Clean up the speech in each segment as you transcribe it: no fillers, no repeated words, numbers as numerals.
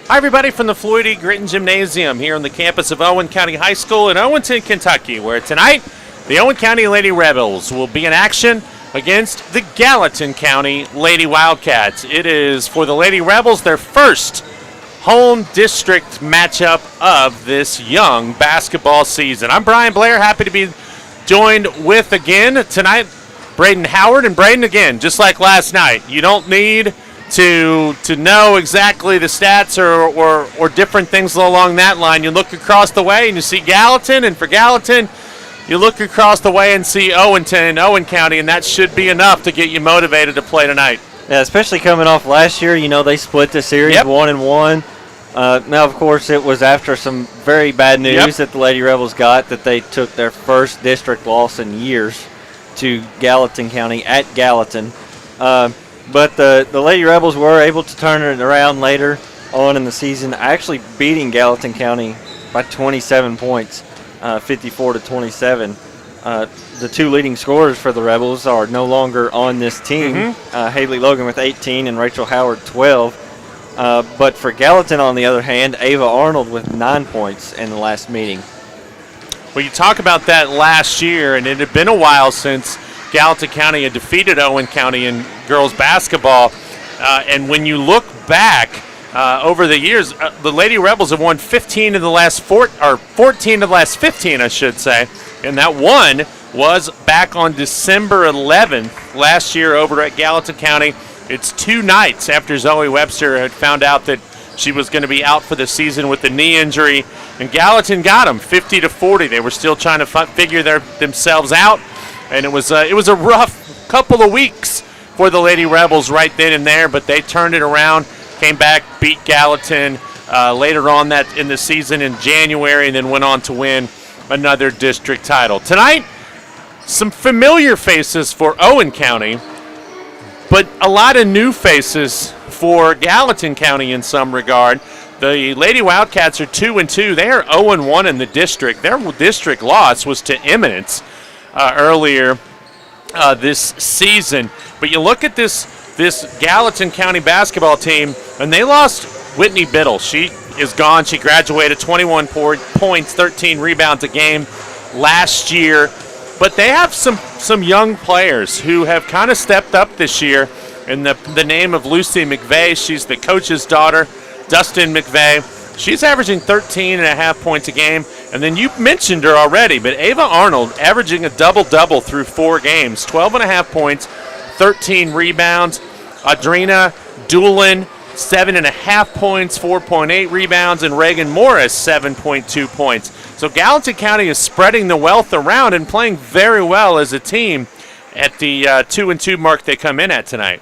Hi, everybody, from the Floyd E. Gritton Gymnasium here on the campus of Owen County High School in Owenton, Kentucky, where tonight the Owen County Lady Rebels will be in action against the Gallatin County Lady Wildcats. It is, for the Lady Rebels, their first home district matchup of this young basketball season. I'm Brian Blair, happy to be joined with again tonight Braden Howard. And Braden, again, just like last night, you don't need to know exactly the stats or different things along that line. You look across the way and you see Gallatin, and for Gallatin, you look across the way and see Owen County, and that should be enough to get you motivated to play tonight. Yeah, especially coming off last year. You know, they split the series 1-1. Now, of course, it was after some very bad news that the Lady Rebels got, that they took their first district loss in years to Gallatin County at Gallatin. But the Lady Rebels were able to turn it around later on in the season, actually beating Gallatin County by 27 points, 54-27. The two leading scorers for the Rebels are no longer on this team. Haley Logan with 18 and Rachel Howard 12. But for Gallatin, on the other hand, Ava Arnold with 9 points in the last meeting. Well, you talk about that last year, and it had been a while since Gallatin County had defeated Owen County in girls basketball. And when you look back over the years, the Lady Rebels have won 14 of the last 15, I should say. And that one was back on December 11th last year over at Gallatin County. It's 2 nights after Zoe Webster had found out that she was going to be out for the season with a knee injury. And Gallatin got them 50-40. They were still trying to figure themselves out. And it was a rough couple of weeks for the Lady Rebels right then and there, but they turned it around, came back, beat Gallatin later on that in the season in January, and then went on to win another district title. Tonight, some familiar faces for Owen County, but a lot of new faces for Gallatin County in some regard. The Lady Wildcats are 2-2. They are 0-1 in the district. Their district loss was to Eminence earlier this season. But you look at this Gallatin County basketball team, and they lost Whitney Biddle. She is gone. She graduated 21 points, 13 rebounds a game last year. But they have some young players who have kind of stepped up this year. In the name of Lucy McVeigh, she's the coach's daughter, Dustin McVeigh. She's averaging 13.5 points a game. And then you mentioned her already, but Ava Arnold averaging a double-double through 4 games, 12.5 points, 13 rebounds. Adrina Doolin, 7.5 points, 4.8 rebounds, and Reagan Morris, 7.2 points. So Gallatin County is spreading the wealth around and playing very well as a team at the 2-2 mark they come in at tonight.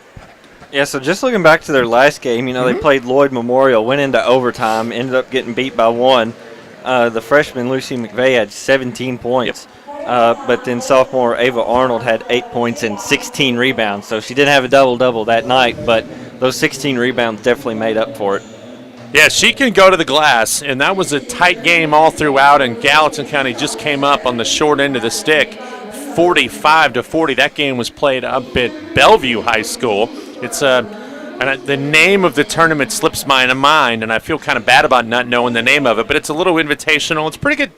Yeah, so just looking back to their last game, they played Lloyd Memorial, went into overtime, ended up getting beat by 1. The freshman Lucy McVeigh had 17 points, but then sophomore Ava Arnold had 8 points and 16 rebounds. So she didn't have a double-double that night, but those 16 rebounds definitely made up for it. Yeah, she can go to the glass, and that was a tight game all throughout, and Gallatin County just came up on the short end of the stick, 45-40. That game was played up at Bellevue High School. It's the name of the tournament slips my mind, and I feel kind of bad about not knowing the name of it, but it's a little invitational. It's a pretty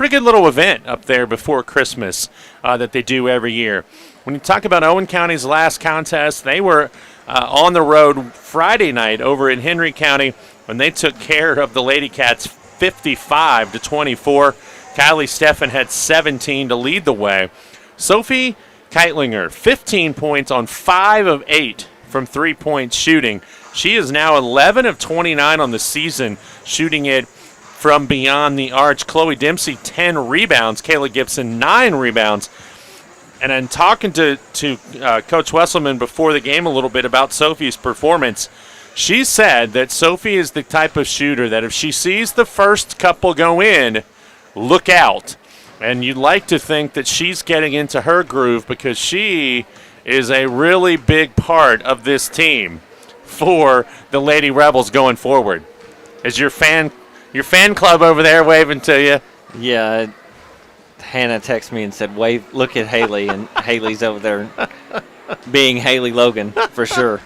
good little event up there before Christmas that they do every year. When you talk about Owen County's last contest, they were on the road Friday night over in Henry County when they took care of the Lady Cats 55-24. Kylie Steffen had 17 to lead the way. Sophie Keitlinger, 15 points on 5 of 8 from 3-point shooting. She is now 11 of 29 on the season, shooting it from beyond the arch. Chloe Dempsey, 10 rebounds. Kayla Gibson, 9 rebounds. And I'm talking to Coach Wesselman before the game a little bit about Sophie's performance. She said that Sophie is the type of shooter that if she sees the first couple go in, look out. And you'd like to think that she's getting into her groove because she is a really big part of this team for the Lady Rebels going forward. Is your fan club over there waving to you? Yeah, Hannah texted me and said, "Wave, look at Haley," and Haley's over there being Haley Logan for sure.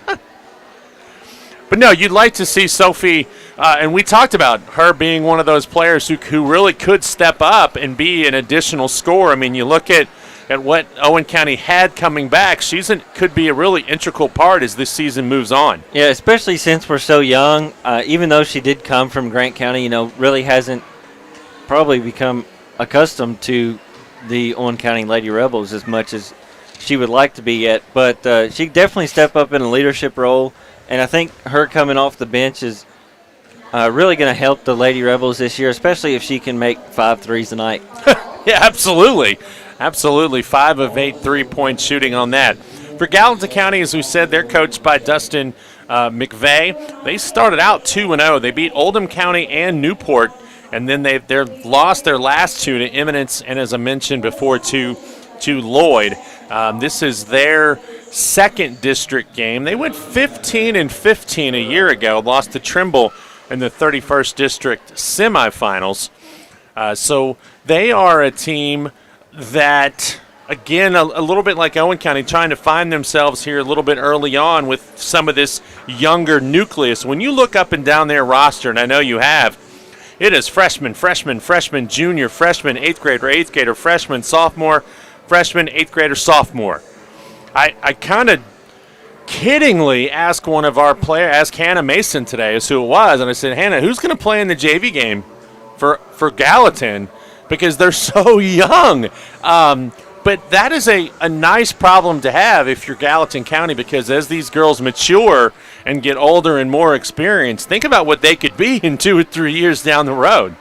But no, you'd like to see Sophie And we talked about her being one of those players who really could step up and be an additional scorer. I mean, you look at what Owen County had coming back. Could be a really integral part as this season moves on. Yeah, especially since we're so young. Even though she did come from Grant County, really hasn't probably become accustomed to the Owen County Lady Rebels as much as she would like to be yet. But she definitely stepped up in a leadership role, and I think her coming off the bench is really going to help the Lady Rebels this year, especially if she can make 5 threes a night. Yeah, absolutely. Absolutely. 5 of 8 3-point shooting on that. For Gallatin County, as we said, they're coached by Dustin McVeigh. They started out 2-0. They beat Oldham County and Newport, and then they've lost their last 2 to Eminence and, as I mentioned before, to Lloyd. This is their second district game. They went 15-15 a year ago, lost to Trimble in the 31st District semifinals. So they are a team that, again, a little bit like Owen County, trying to find themselves here a little bit early on with some of this younger nucleus. When you look up and down their roster, and I know you have, it is freshman, junior, freshman, 8th grader, freshman, sophomore, freshman, 8th grader, sophomore. I kind of kiddingly asked one of our players, asked Hannah Mason today as who it was, and I said, Hannah, who's going to play in the JV game for Gallatin? Because they're so young. But that is a nice problem to have if you're Gallatin County, because as these girls mature and get older and more experienced, think about what they could be in 2 or 3 years down the road.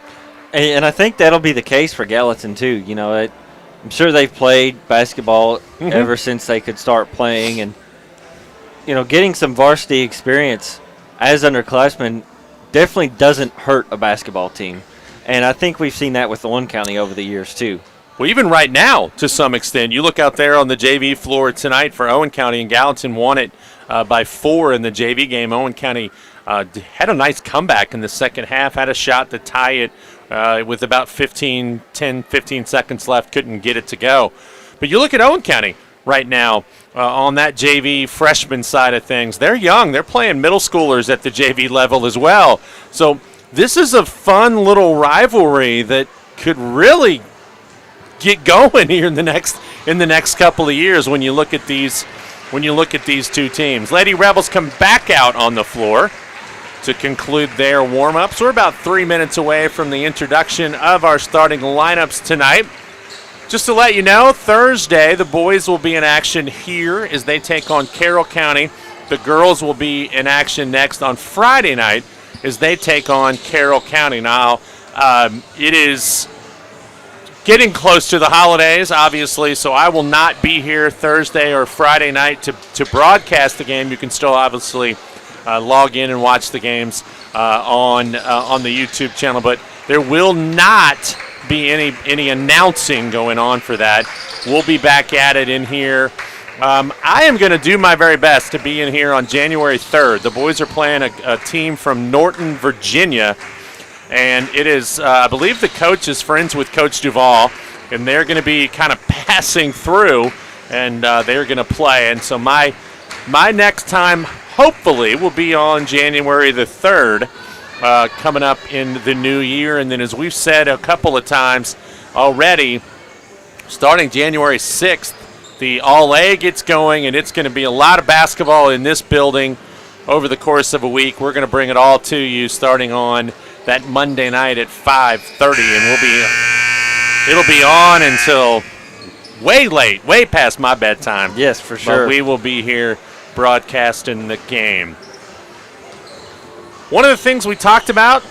And I think that'll be the case for Gallatin, too. I'm sure they've played basketball ever since they could start playing. And, getting some varsity experience as underclassmen definitely doesn't hurt a basketball team. And I think we've seen that with Owen County over the years, too. Well, even right now, to some extent, you look out there on the JV floor tonight for Owen County, and Gallatin won it by 4 in the JV game. Owen County had a nice comeback in the second half, had a shot to tie it with about 15 seconds left, couldn't get it to go. But you look at Owen County right now on that JV freshman side of things. They're young. They're playing middle schoolers at the JV level as well. So this is a fun little rivalry that could really get going here in the next couple of years when you look at these two teams. Lady Rebels come back out on the floor to conclude their warm-ups. We're about 3 minutes away from the introduction of our starting lineups tonight. Just to let you know, Thursday the boys will be in action here as they take on Carroll County. The girls will be in action next on Friday night as they take on Carroll County. Now, it is getting close to the holidays, obviously, so I will not be here Thursday or Friday night to broadcast the game. You can still obviously log in and watch the games on the YouTube channel, but there will not be any announcing going on for that. We'll be back at it in here. I am going to do my very best to be in here on January 3rd. The boys are playing a team from Norton, Virginia, and it is, I believe the coach is friends with Coach Duvall, and they're going to be kind of passing through, and they're going to play. And so my next time, hopefully, will be on January the 3rd, coming up in the new year. And then, as we've said a couple of times already, starting January 6th, the All-A gets going, and it's going to be a lot of basketball in this building over the course of a week. We're going to bring it all to you starting on that Monday night at 5:30, and it'll be on until way late, way past my bedtime. Yes, for sure. But we will be here broadcasting the game. One of the things we talked about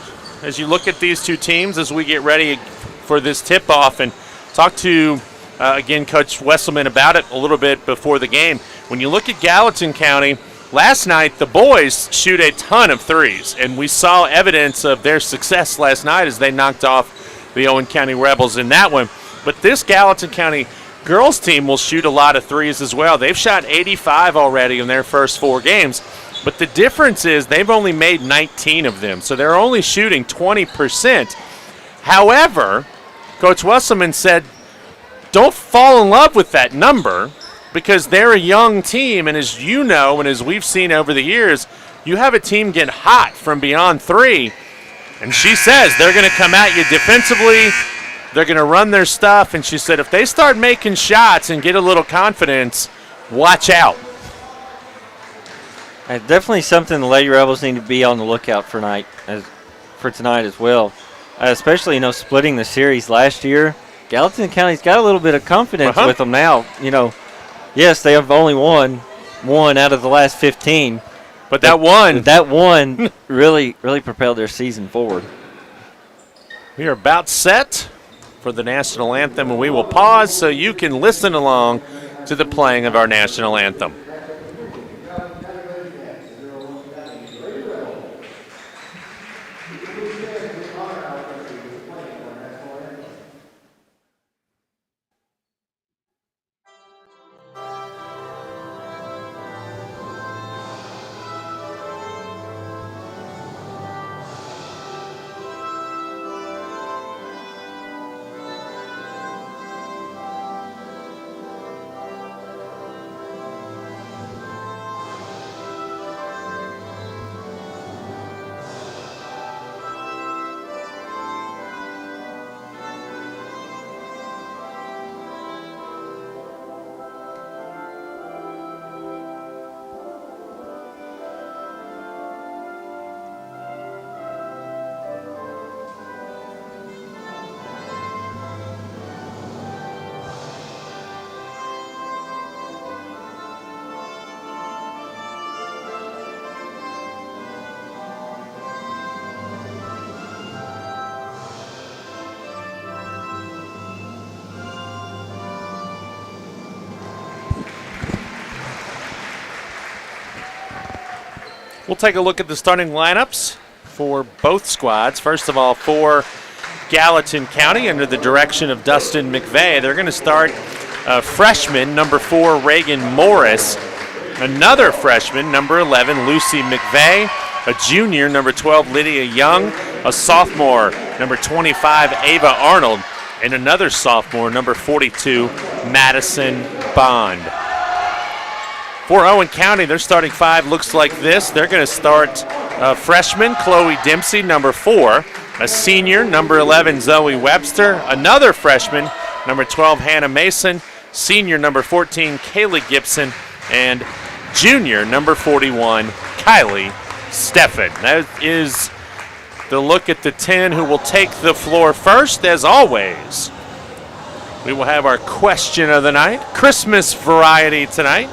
as you look at these two teams as we get ready for this tip-off, and talk to again, Coach Wesselman about it a little bit before the game. When you look at Gallatin County, last night the boys shoot a ton of threes, and we saw evidence of their success last night as they knocked off the Owen County Rebels in that one. But this Gallatin County girls team will shoot a lot of threes as well. They've shot 85 already in their first 4 games, but the difference is they've only made 19 of them, so they're only shooting 20%. However, Coach Wesselman said, don't fall in love with that number, because they're a young team, and as you know and as we've seen over the years, you have a team get hot from beyond 3, and she says they're going to come at you defensively. They're going to run their stuff, and she said if they start making shots and get a little confidence, watch out. Definitely something the Lady Rebels need to be on the lookout for tonight as well. Especially, splitting the series last year. Gallatin County's got a little bit of confidence with them now. Yes, they have only won one out of the last 15. But that one really propelled their season forward. We are about set for the national anthem, and we will pause so you can listen along to the playing of our national anthem. We'll take a look at the starting lineups for both squads. First of all, for Gallatin County, under the direction of Dustin McVeigh, they're going to start a freshman, number 4, Reagan Morris. Another freshman, number 11, Lucy McVeigh. A junior, number 12, Lydia Young. A sophomore, number 25, Ava Arnold. And another sophomore, number 42, Madison Bond. For Owen County, their starting 5 looks like this. They're going to start freshman Chloe Dempsey, number 4. A senior, number 11, Zoe Webster. Another freshman, number 12, Hannah Mason. Senior, number 14, Kaylee Gibson. And junior, number 41, Kylie Steffen. That is the look at the 10 who will take the floor first. As always, we will have our question of the night. Christmas variety tonight.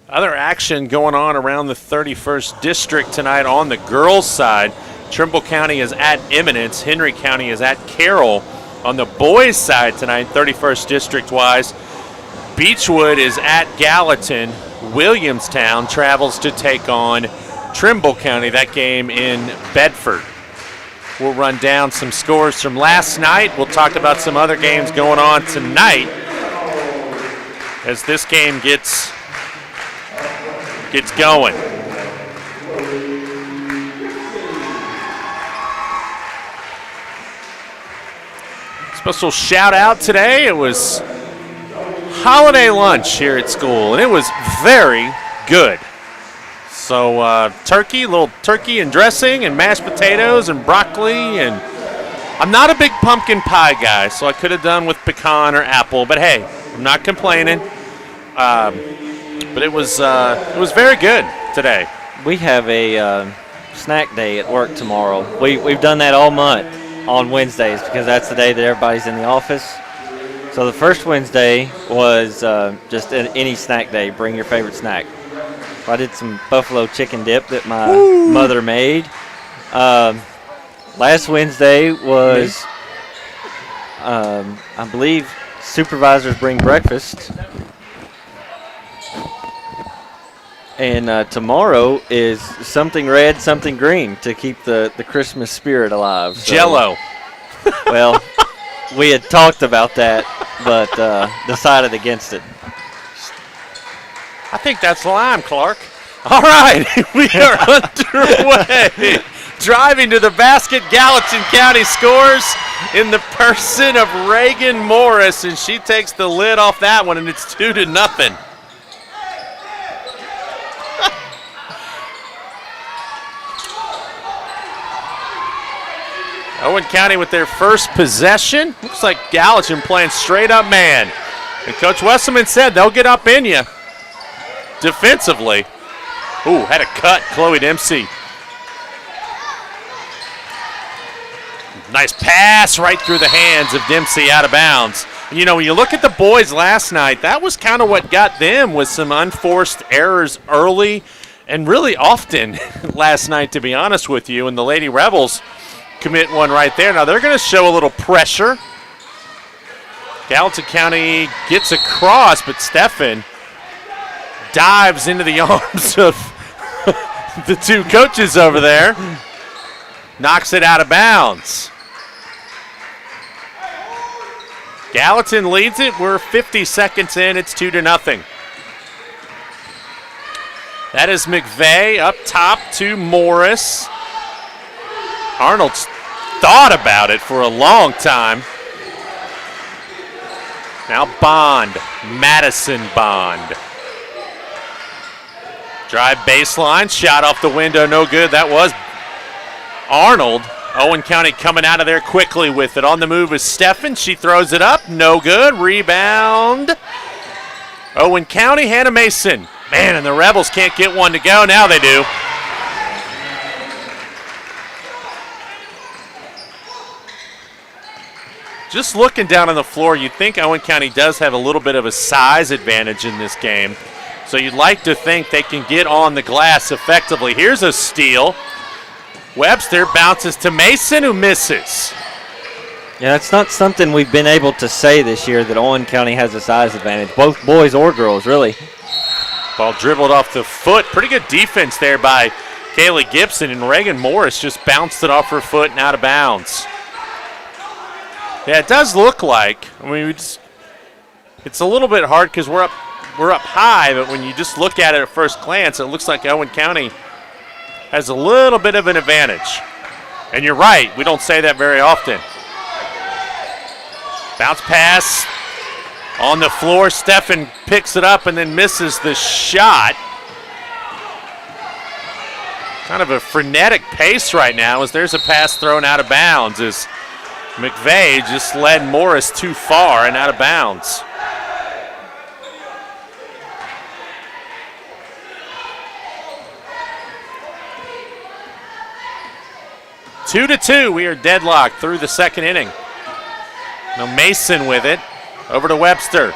Other action going on around the 31st District tonight on the girls' side. Trimble County is at Eminence. Henry County is at Carroll. On the boys' side tonight, 31st District-wise, Beechwood is at Gallatin. Williamstown travels to take on Trimble County. That game in Bedford. We'll run down some scores from last night. We'll talk about some other games going on tonight as this game gets going. Special shout out today. It was holiday lunch here at school, and it was very good. So turkey, little turkey and dressing and mashed potatoes and broccoli. And I'm not a big pumpkin pie guy, so I could have done with pecan or apple. But hey, I'm not complaining. But it was very good today. We have a snack day at work tomorrow. We've done that all month on Wednesdays because that's the day that everybody's in the office. So the first Wednesday was just any snack day. Bring your favorite snack. So I did some buffalo chicken dip that my mother made. Last Wednesday was, I believe, supervisors bring breakfast. And tomorrow is something red, something green to keep the Christmas spirit alive. So, Jell-O. Well, we had talked about that, but decided against it. I think that's lime, Clark. All right, we are underway. Driving to the basket, Gallatin County scores in the person of Reagan Morris, and she takes the lid off that one, and it's 2-0. Owen County with their first possession. Looks like Gallatin playing straight up man. And Coach Wesselman said they'll get up in you defensively. Ooh, had a cut, Chloe Dempsey. Nice pass right through the hands of Dempsey out of bounds. And you know, when you look at the boys last night, that was kind of what got them with some unforced errors early and really often last night, to be honest with you. And the Lady Rebels commit one right there. Now they're going to show a little pressure. Gallatin County gets across, but Stefan dives into the arms of the two coaches over there. Knocks it out of bounds. Gallatin leads it. We're 50 seconds in. It's 2-0. That is McVeigh up top to Morris. Arnold's thought about it for a long time. Now Bond, Madison Bond. Drive baseline, shot off the window, no good. That was Arnold. Owen County coming out of there quickly with it. On the move is Stefan. She throws it up, no good. Rebound. Owen County, Hannah Mason. Man, and the Rebels can't get one to go. Now they do. Just looking down on the floor, you'd think Owen County does have a little bit of a size advantage in this game. So you'd like to think they can get on the glass effectively. Here's a steal. Webster bounces to Mason, who misses. Yeah, it's not something we've been able to say this year, that Owen County has a size advantage, both boys or girls, really. Ball dribbled off the foot. Pretty good defense there by Kaylee Gibson, and Reagan Morris just bounced it off her foot and out of bounds. Yeah, it does look like, it's a little bit hard because we're up high, but when you just look at it at first glance, it looks like Owen County has a little bit of an advantage. And you're right, we don't say that very often. Bounce pass on the floor. Stefan picks it up and then misses the shot. Kind of a frenetic pace right now as there's a pass thrown out of bounds as McVeigh just led Morris too far and out of bounds. Two to two, we are deadlocked through the second inning. Now Mason with it, over to Webster.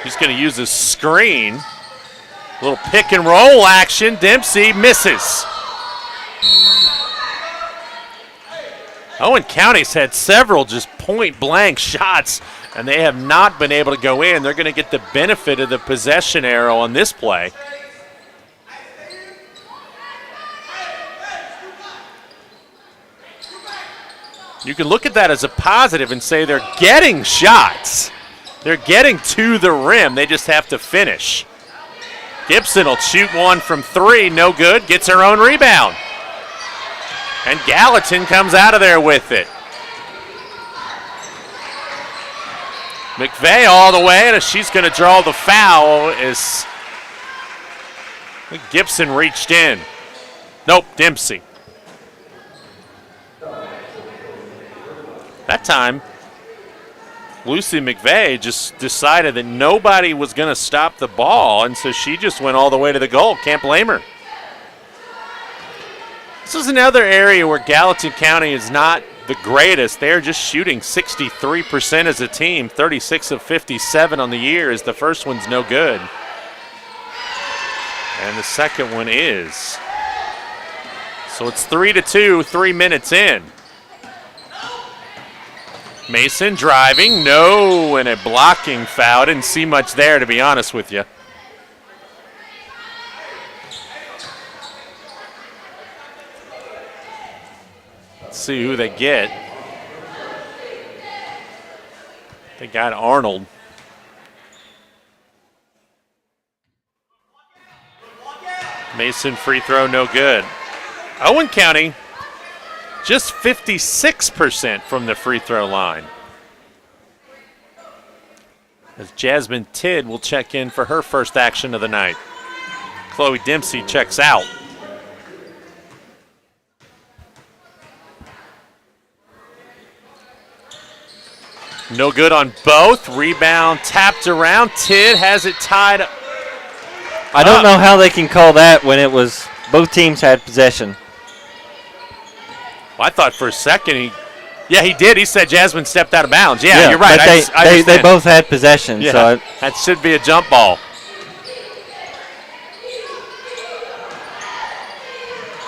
He's going to use a screen. A little pick and roll action. Dempsey misses. Owen County's had several just point blank shots, and they have not been able to go in. They're going to get the benefit of the possession arrow on this play. You can look at that as a positive and say they're getting shots. They're getting to the rim. They just have to finish. Gibson will shoot one from three. No good. Gets her own rebound. And Gallatin comes out of there with it. McVeigh all the way, and she's going to draw the foul as Gibson reached in. Nope, Dempsey. That time, Lucy McVeigh just decided that nobody was going to stop the ball, and so she just went all the way to the goal. Can't blame her. This is another area where Gallatin County is not the greatest. They're just shooting 63% as a team, 36 of 57 on the year, as the first one's no good. And the second one is. So it's 3-2, 3 minutes in. Mason driving, no, and a blocking foul. Didn't see much there, to be honest with you. Let's see who they get. They got Arnold. Mason free throw, no good. Owen County just 56% from the free throw line. As Jasmine Tidd will check in for her first action of the night. Chloe Dempsey checks out. No good on both. Rebound tapped around. Tidd has it tied up. I don't know how they can call that when it was both teams had possession. Well, I thought for a second he did. He said Jasmine stepped out of bounds. Yeah, you're right. But they both had possession. Yeah, so that should be a jump ball.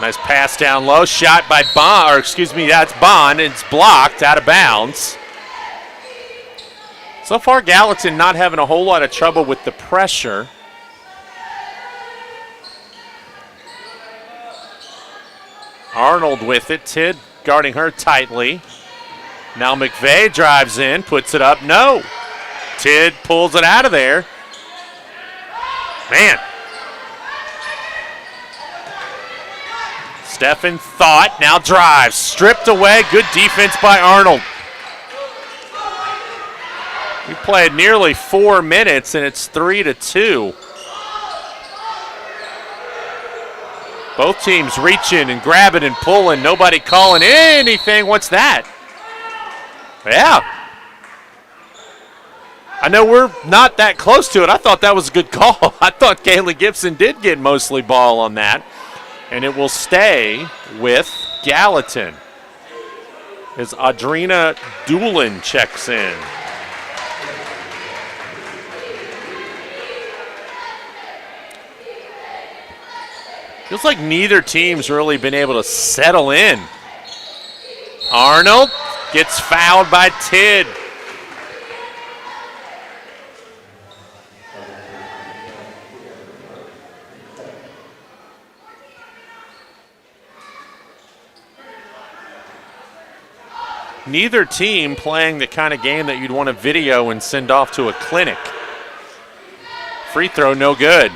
Nice pass down low. Shot by Bond, that's Bond. It's blocked out of bounds. So far, Gallatin not having a whole lot of trouble with the pressure. Arnold with it. Tidd guarding her tightly. Now McVeigh drives in, puts it up. No. Tidd pulls it out of there. Man. Stephen Thought now drives. Stripped away. Good defense by Arnold. We played nearly 4 minutes, and it's 3-2. Both teams reaching and grabbing and pulling. Nobody calling anything. What's that? Yeah. I know we're not that close to it. I thought that was a good call. I thought Kaylee Gibson did get mostly ball on that. And it will stay with Gallatin as Audrina Doolin checks in. Feels like neither team's really been able to settle in. Arnold gets fouled by Tidd. Neither team playing the kind of game that you'd want to video and send off to a clinic. Free throw, no good.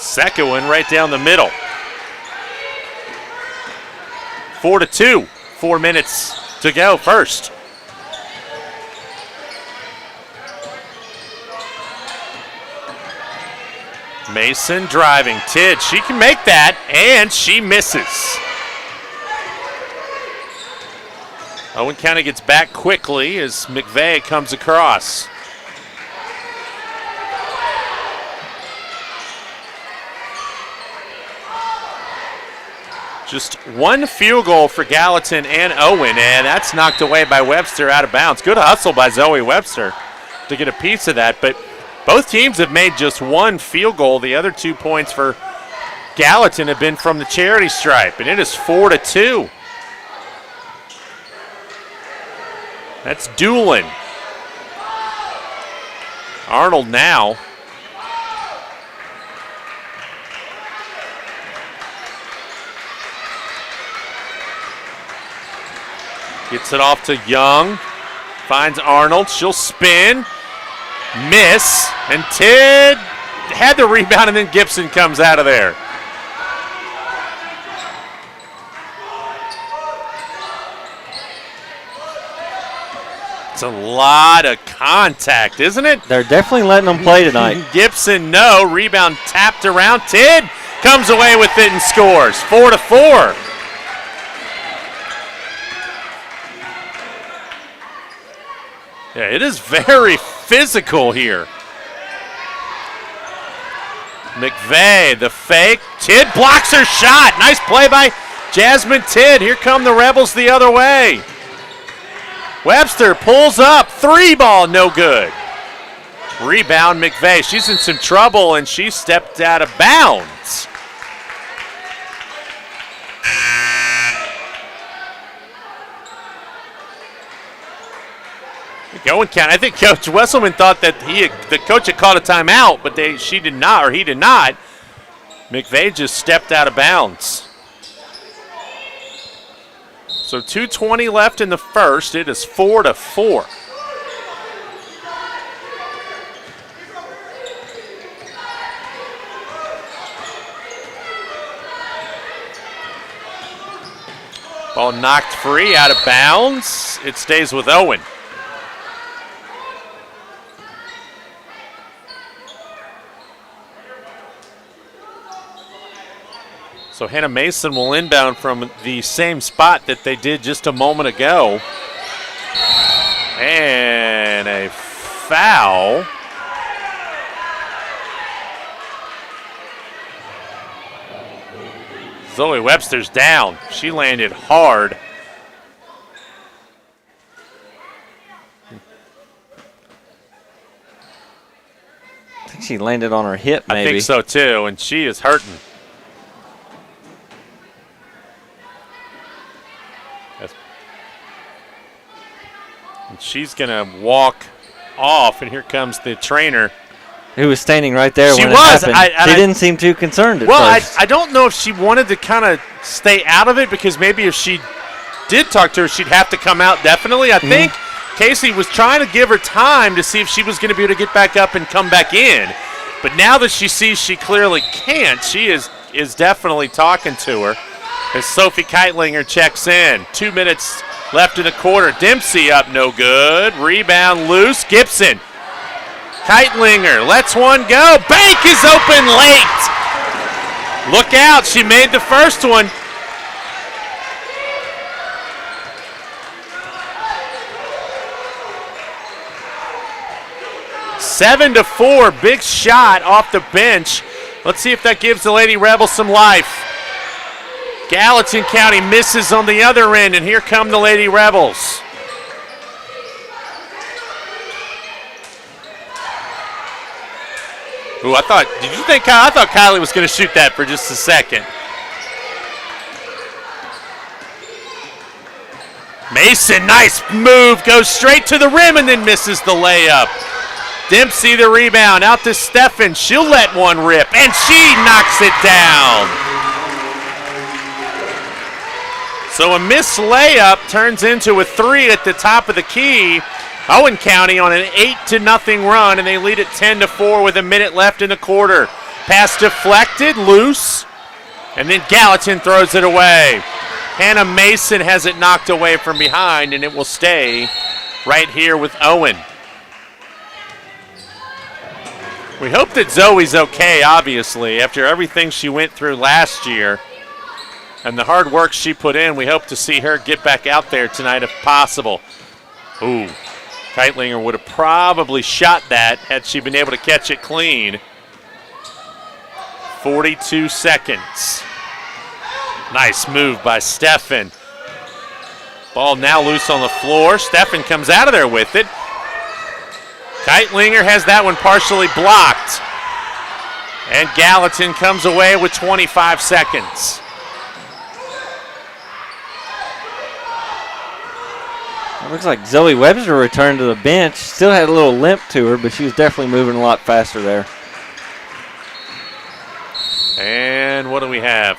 Second one right down the middle. 4-2. 4 minutes to go first. Mason driving. Tidd, she can make that, and she misses. Owen County gets back quickly as McVeigh comes across. Just one field goal for Gallatin and Owen, and that's knocked away by Webster out of bounds. Good hustle by Zoe Webster to get a piece of that, but both teams have made just one field goal. The other 2 points for Gallatin have been from the charity stripe, and it is 4-2. That's Doolin. Arnold now. Gets it off to Young. Finds Arnold. She'll spin. Miss. And Tidd had the rebound, and then Gibson comes out of there. It's a lot of contact, isn't it? They're definitely letting them play tonight. Gibson, no. Rebound tapped around. Tidd comes away with it and scores. 4-4. Yeah, it is very physical here. McVeigh, the fake. Tidd blocks her shot. Nice play by Jasmine Tidd. Here come the Rebels the other way. Webster pulls up. 3 ball, no good. Rebound, McVeigh. She's in some trouble, and she stepped out of bounds. Owen County. I think Coach Wesselman thought that the coach had called a timeout, but she did not, or he did not. McVeigh just stepped out of bounds. So 2:20 left in the first. It is 4-4. Ball knocked free, out of bounds. It stays with Owen. So Hannah Mason will inbound from the same spot that they did just a moment ago. And a foul. Zoe Webster's down. She landed hard. I think she landed on her hip, maybe. I think so, too, and she is hurting. And she's going to walk off, and here comes the trainer. Who was standing right there she when was. it happened. She didn't seem too concerned at first. I don't know if she wanted to kind of stay out of it, because maybe if she did talk to her, she'd have to come out definitely. I think Casey was trying to give her time to see if she was going to be able to get back up and come back in. But now that she sees she clearly can't, she is definitely talking to her. As Sophie Keitlinger checks in. 2 minutes left in the quarter. Dempsey up, no good. Rebound loose. Gibson. Keitlinger lets one go. Bank is open late. Look out. She made the first one. 7-4. Big shot off the bench. Let's see if that gives the Lady Rebels some life. Gallatin County misses on the other end, and here come the Lady Rebels. Ooh, I thought Kylie was going to shoot that for just a second. Mason, nice move, goes straight to the rim and then misses the layup. Dempsey the rebound, out to Steffen. She'll let one rip, and she knocks it down. So a missed layup turns into a 3 at the top of the key. Owen County on an 8-0 run, and they lead it 10-4 with a minute left in the quarter. Pass deflected, loose, and then Gallatin throws it away. Hannah Mason has it knocked away from behind, and it will stay right here with Owen. We hope that Zoe's okay, obviously, after everything she went through last year and the hard work she put in. We hope to see her get back out there tonight if possible. Ooh. Keitlinger would have probably shot that had she been able to catch it clean. 42 seconds. Nice move by Steffen. Ball now loose on the floor. Steffen comes out of there with it. Keitlinger has that one partially blocked. And Gallatin comes away with 25 seconds. It looks like Zoe Webster returned to the bench. Still had a little limp to her, but she was definitely moving a lot faster there. And what do we have?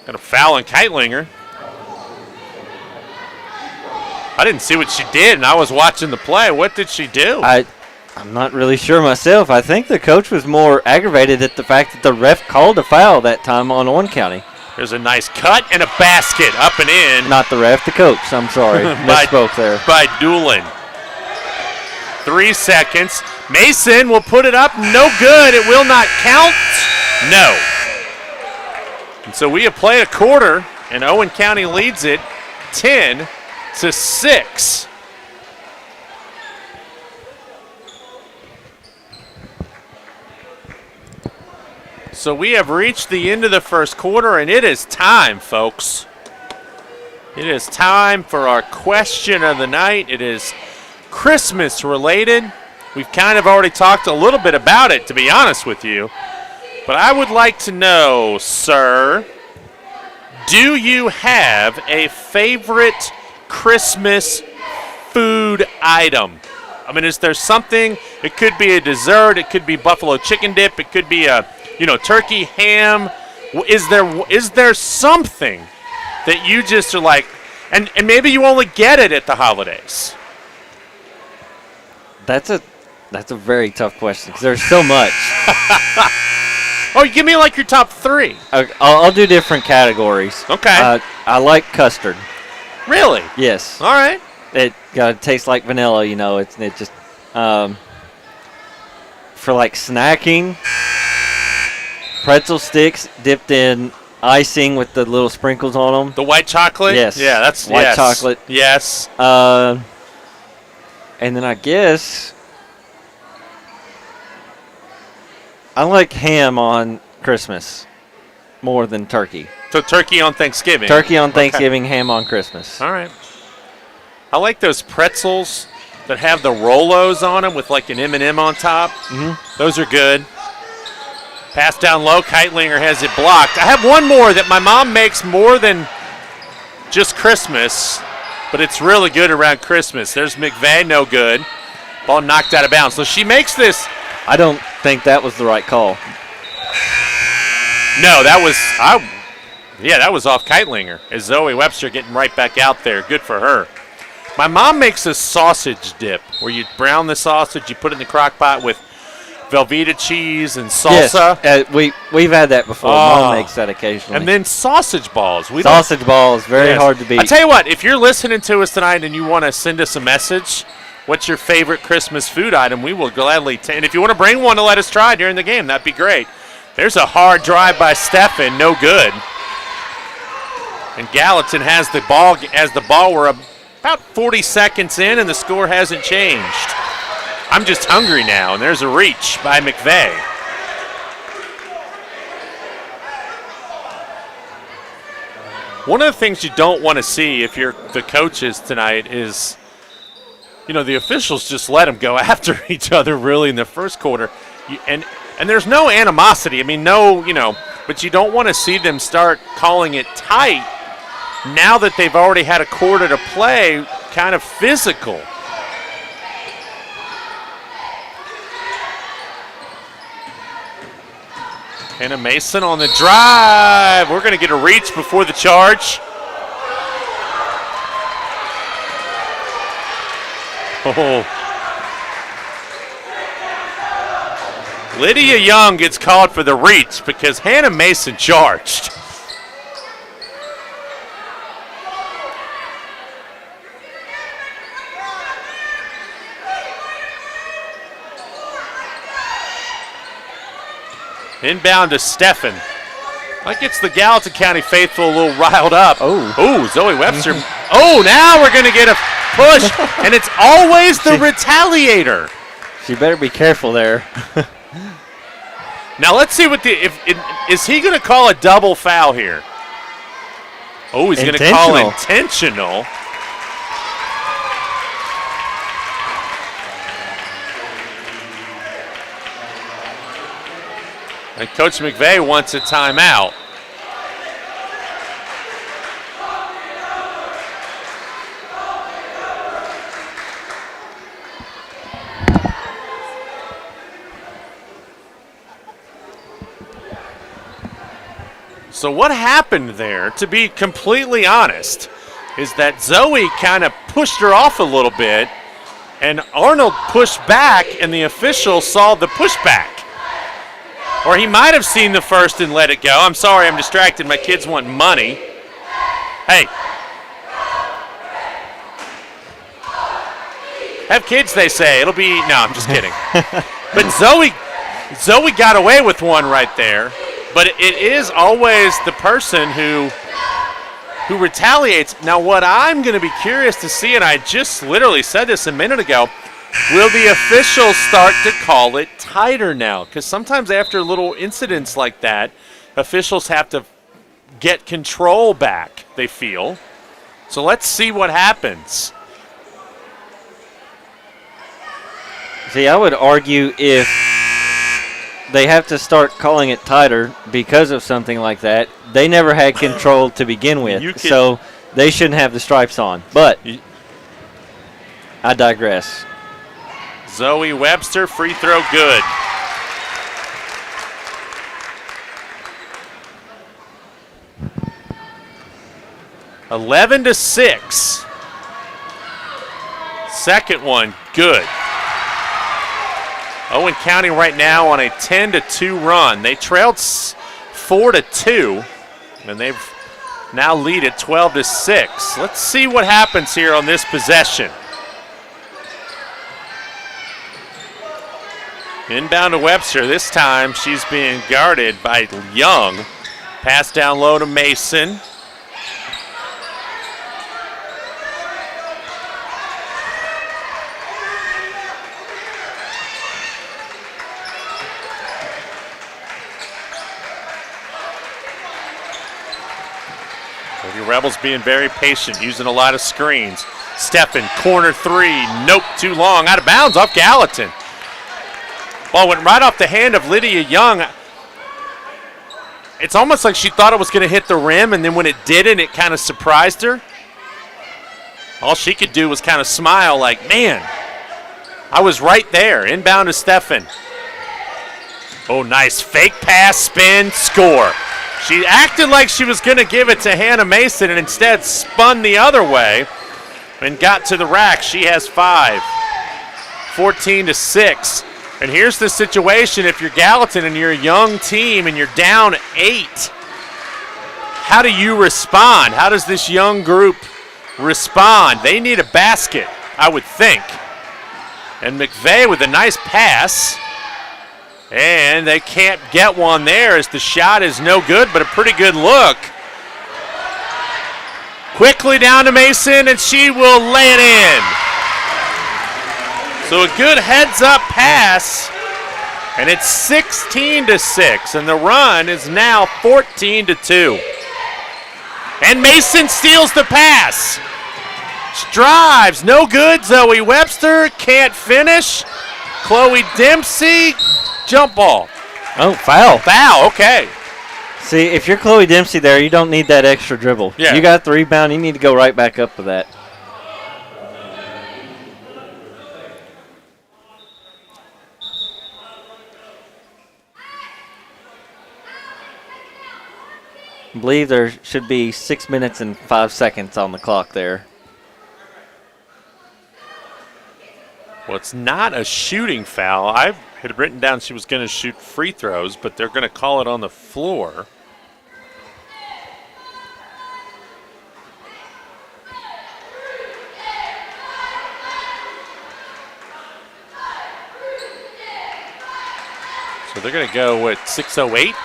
Got a foul on Keitlinger. I didn't see what she did, and I was watching the play. What did she do? I'm not really sure myself. I think the coach was more aggravated at the fact that the ref called a foul that time on Owen County. There's a nice cut and a basket up and in. Not the ref, the coach. I'm sorry. Misspoke there. By Doolin. 3 seconds. Mason will put it up. No good. It will not count. No. And so we have played a quarter, and Owen County leads it 10-6. So we have reached the end of the first quarter, and it is time, folks. It is time for our question of the night. It is Christmas related. We've kind of already talked a little bit about it, to be honest with you. But I would like to know, sir, do you have a favorite Christmas food item? I mean, is there something? It could be a dessert. It could be buffalo chicken dip. It could be a turkey, ham. Is there something that you just are like, and maybe you only get it at the holidays? That's a very tough question because there's so much. Oh, give me like your top 3. I'll do different categories. Okay. I like custard. Really? Yes. All right. It tastes like vanilla. It just for like snacking. pretzel sticks dipped in icing with the little sprinkles on them. The white chocolate? Yes. Yeah, that's white chocolate. Yes. And then I guess I like ham on Christmas more than turkey. So turkey on Thanksgiving. Turkey on Thanksgiving, ham on Christmas. All right. I like those pretzels that have the Rolos on them with like an M&M on top. Those are good. Pass down low. Keitlinger has it blocked. I have one more that my mom makes more than just Christmas, but it's really good around Christmas. There's McVeigh, no good. Ball knocked out of bounds. So she makes this. I don't think that was the right call. No, that was off Keitlinger. As Zoe Webster getting right back out there. Good for her. My mom makes a sausage dip where you brown the sausage, you put it in the crock pot with Velveeta cheese and salsa. Yes, we've had that before. Mom makes that occasionally. And then sausage balls. Sausage balls, very hard to beat. I tell you what, if you're listening to us tonight and you want to send us a message, what's your favorite Christmas food item? We will gladly and if you want to bring one to let us try during the game, that'd be great. There's a hard drive by Stefan, no good. And Gallatin has the ball as the ball. We're about 40 seconds in, and the score hasn't changed. I'm just hungry now, and there's a reach by McVeigh. One of the things you don't want to see if you're the coaches tonight is, the officials just let them go after each other really in the first quarter. And there's no animosity. I mean, but you don't want to see them start calling it tight now that they've already had a quarter to play, kind of physical. Hannah Mason on the drive. We're going to get a reach before the charge. Oh. Lydia Young gets called for the reach because Hannah Mason charged. Inbound to Stefan. That gets the Gallatin County faithful a little riled up. Oh, Zoe Webster. Now we're going to get a push, and it's always the retaliator. She better be careful there. Now let's see is he going to call a double foul here? Oh, he's going to call intentional. And Coach McVeigh wants a timeout. So what happened there, to be completely honest, is that Zoe kind of pushed her off a little bit, and Arnold pushed back, and the official saw the pushback. Or he might have seen the first and let it go. I'm sorry, I'm distracted. My kids want money. Hey. Have kids, they say. It'll be, no, I'm just kidding. But Zoe got away with one right there. But it is always the person who retaliates. Now, what I'm going to be curious to see, and I just literally said this a minute ago, will the officials start to call it tighter now? Because sometimes after little incidents like that, officials have to get control back, they feel. So let's see what happens. See, I would argue if they have to start calling it tighter because of something like that, they never had control to begin with. So they shouldn't have the stripes on. But I digress. Zoe Webster, free throw good. (11-6). Second one, good. Owen County right now on a 10-2 run. They trailed 4-2, and they've now lead at 12-6. Let's see what happens here on this possession. Inbound to Webster. This time she's being guarded by Young. Pass down low to Mason. The Rebels being very patient, using a lot of screens. Steffen, corner three. Nope, too long. Out of bounds off Gallatin. Ball went right off the hand of Lydia Young. It's almost like she thought it was going to hit the rim, and then when it didn't, it kind of surprised her. All she could do was kind of smile like, man, I was right there. Inbound to Steffen. Oh, nice fake pass, spin, score. She acted like she was going to give it to Hannah Mason and instead spun the other way and got to the rack. She has 5. 14-6. And here's the situation. If you're Gallatin and you're a young team and you're down 8, how do you respond? How does this young group respond? They need a basket, I would think. And McVeigh with a nice pass. And they can't get one there as the shot is no good, but a pretty good look. Quickly down to Mason, and she will lay it in. So a good heads-up pass, and it's 16-6, and the run is now 14-2. And Mason steals the pass. Drives, no good. Zoe Webster can't finish. Chloe Dempsey, jump ball. Oh, foul. Foul, okay. See, if you're Chloe Dempsey there, you don't need that extra dribble. Yeah. You got the rebound, you need to go right back up with that. I believe there should be 6 minutes and 5 seconds on the clock there. Well, it's not a shooting foul. I had written down she was going to shoot free throws, but they're going to call it on the floor. So they're going to go with 6:08.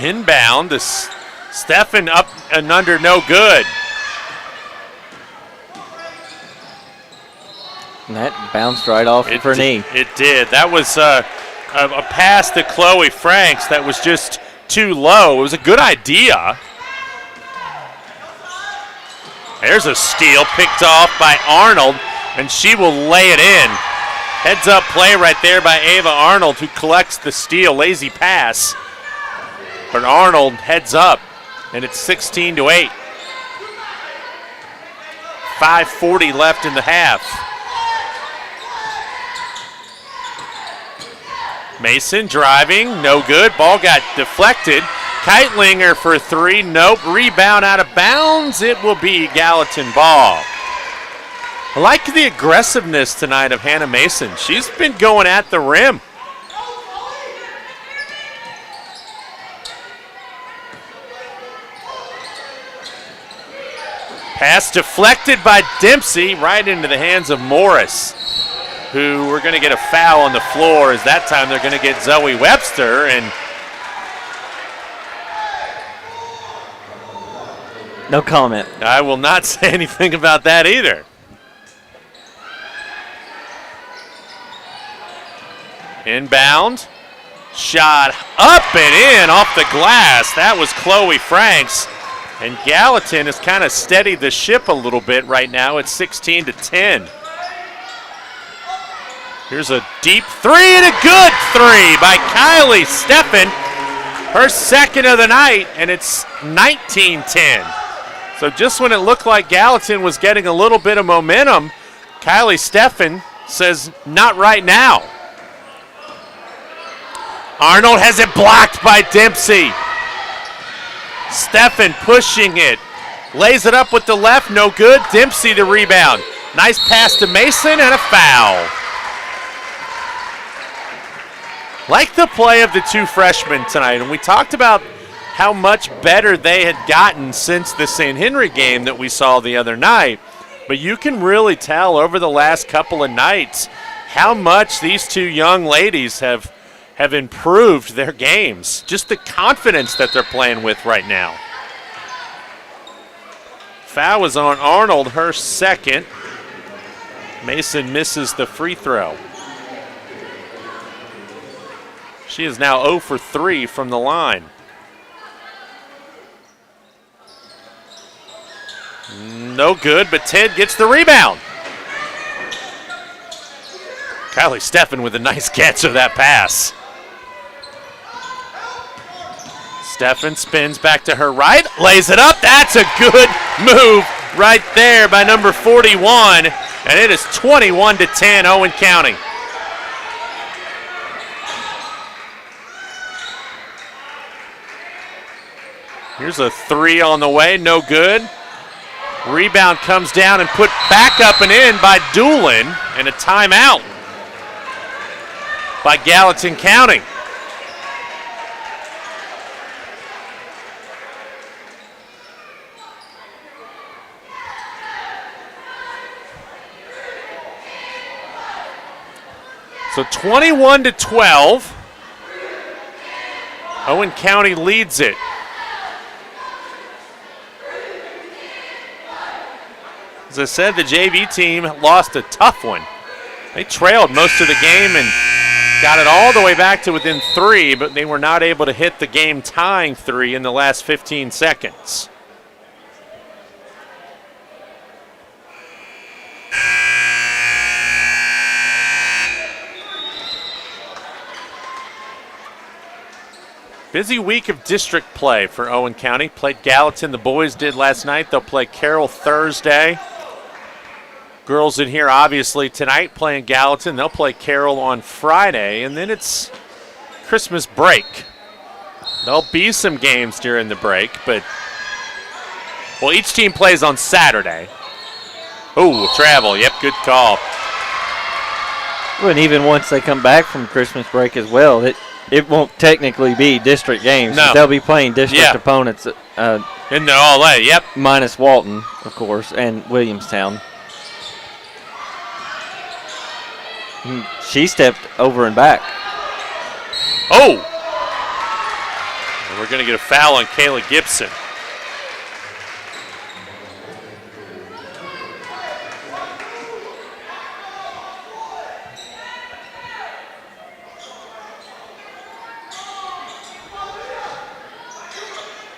Inbound to Steffen, up and under, no good. And that bounced right off of her knee. It did. That was a pass to Chloe Franks that was just too low. It was a good idea. There's a steal picked off by Arnold, and she will lay it in. Heads up play right there by Ava Arnold, who collects the steal. Lazy pass. But Arnold heads up, and it's 16-8. 5:40 left in the half. Mason driving, no good. Ball got deflected. Keitlinger for 3, nope. Rebound out of bounds. It will be Gallatin ball. I like the aggressiveness tonight of Hannah Mason. She's been going at the rim. Pass deflected by Dempsey right into the hands of Morris, who we're going to get a foul on the floor, as that time they're going to get Zoe Webster. And no comment. I will not say anything about that either. Inbound. Shot up and in off the glass. That was Chloe Franks. And Gallatin has kind of steadied the ship a little bit right now. It's 16-10. Here's a deep 3 and a good 3 by Kylie Steffen. Her second of the night, and it's 19-10. So just when it looked like Gallatin was getting a little bit of momentum, Kylie Steffen says, not right now. Arnold has it blocked by Dempsey. Steffen pushing it. Lays it up with the left, no good. Dempsey the rebound. Nice pass to Mason and a foul. Like the play of the two freshmen tonight, and we talked about how much better they had gotten since the St. Henry game that we saw the other night. But you can really tell over the last couple of nights how much these two young ladies have improved their games. Just the confidence that they're playing with right now. Foul was on Arnold, her second. Mason misses the free throw. She is now 0 for 3 from the line. No good, but Ted gets the rebound. Kylie Steffen with a nice catch of that pass. Steffen spins back to her right, lays it up. That's a good move right there by number 41, and it is 21-10, Owen County. Here's a three on the way, no good. Rebound comes down and put back up and in by Doolin, and a timeout by Gallatin County. So 21-12, Owen County leads it. As I said, the JV team lost a tough one. They trailed most of the game and got it all the way back to within 3, but they were not able to hit the game-tying 3 in the last 15 seconds. Busy week of district play for Owen County. Played Gallatin, the boys did last night. They'll play Carroll Thursday. Girls in here, obviously, tonight playing Gallatin. They'll play Carroll on Friday, and then it's Christmas break. There'll be some games during the break, but, well, each team plays on Saturday. Oh, travel. Yep, good call. Well, and even once they come back from Christmas break as well, it won't technically be district games. No. They'll be playing district opponents. In the All-A, yep. Minus Walton, of course, and Williamstown. She stepped over and back. Oh! And we're going to get a foul on Kayla Gibson.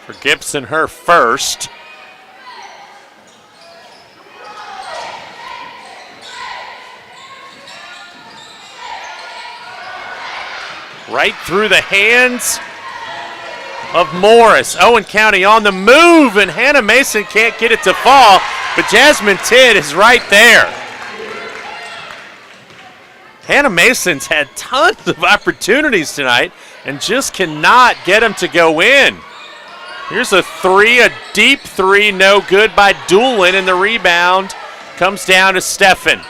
For Gibson, her first. Right through the hands of Morris. Owen County on the move, and Hannah Mason can't get it to fall, but Jasmine Tidd is right there. Hannah Mason's had tons of opportunities tonight and just cannot get them to go in. Here's a three, a deep three, no good by Doolin, and the rebound comes down to Steffen.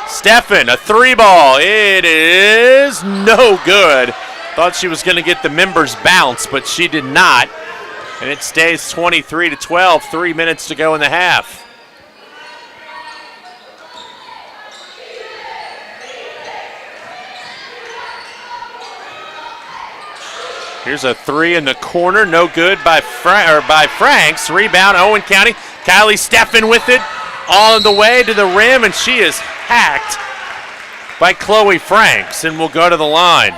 Steffen, a three ball. It is no good. Thought she was going to get the members bounce, but she did not. And it stays 23-12, 3 minutes to go in the half. Here's a three in the corner, no good by Franks. Rebound, Owen County. Kylie Steffen with it, all the way to the rim, and she is hacked by Chloe Franks, and will go to the line.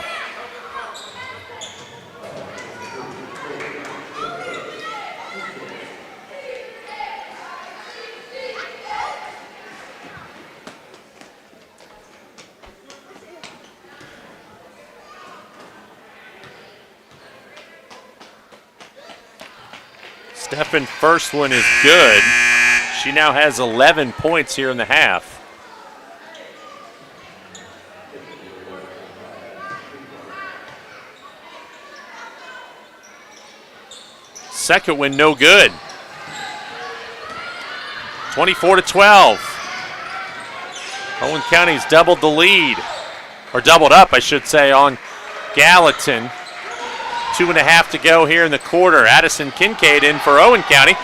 Steffen, first one is good. She now has 11 points here in the half. Second one, no good. 24-12. Owen County's doubled the lead, or doubled up, I should say, on Gallatin. 2.5 to go here in the quarter. Addison Kincaid in for Owen County,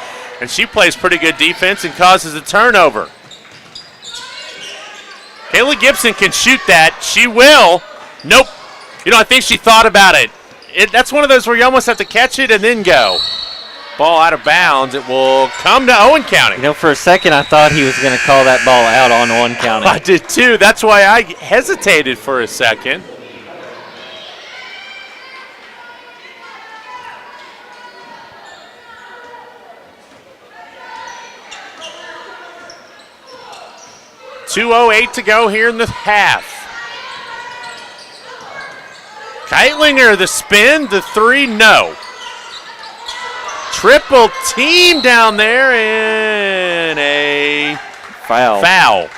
and she plays pretty good defense and causes a turnover. Kayla Gibson can shoot that. She will. Nope. I think she thought about it. That's one of those where you almost have to catch it and then go. Ball out of bounds. It will come to Owen County. For a second I thought he was going to call that ball out on Owen County. I did too. That's why I hesitated for a second. .208 to go here in the half. Keitlinger, the spin, the three, no. Triple team down there and a foul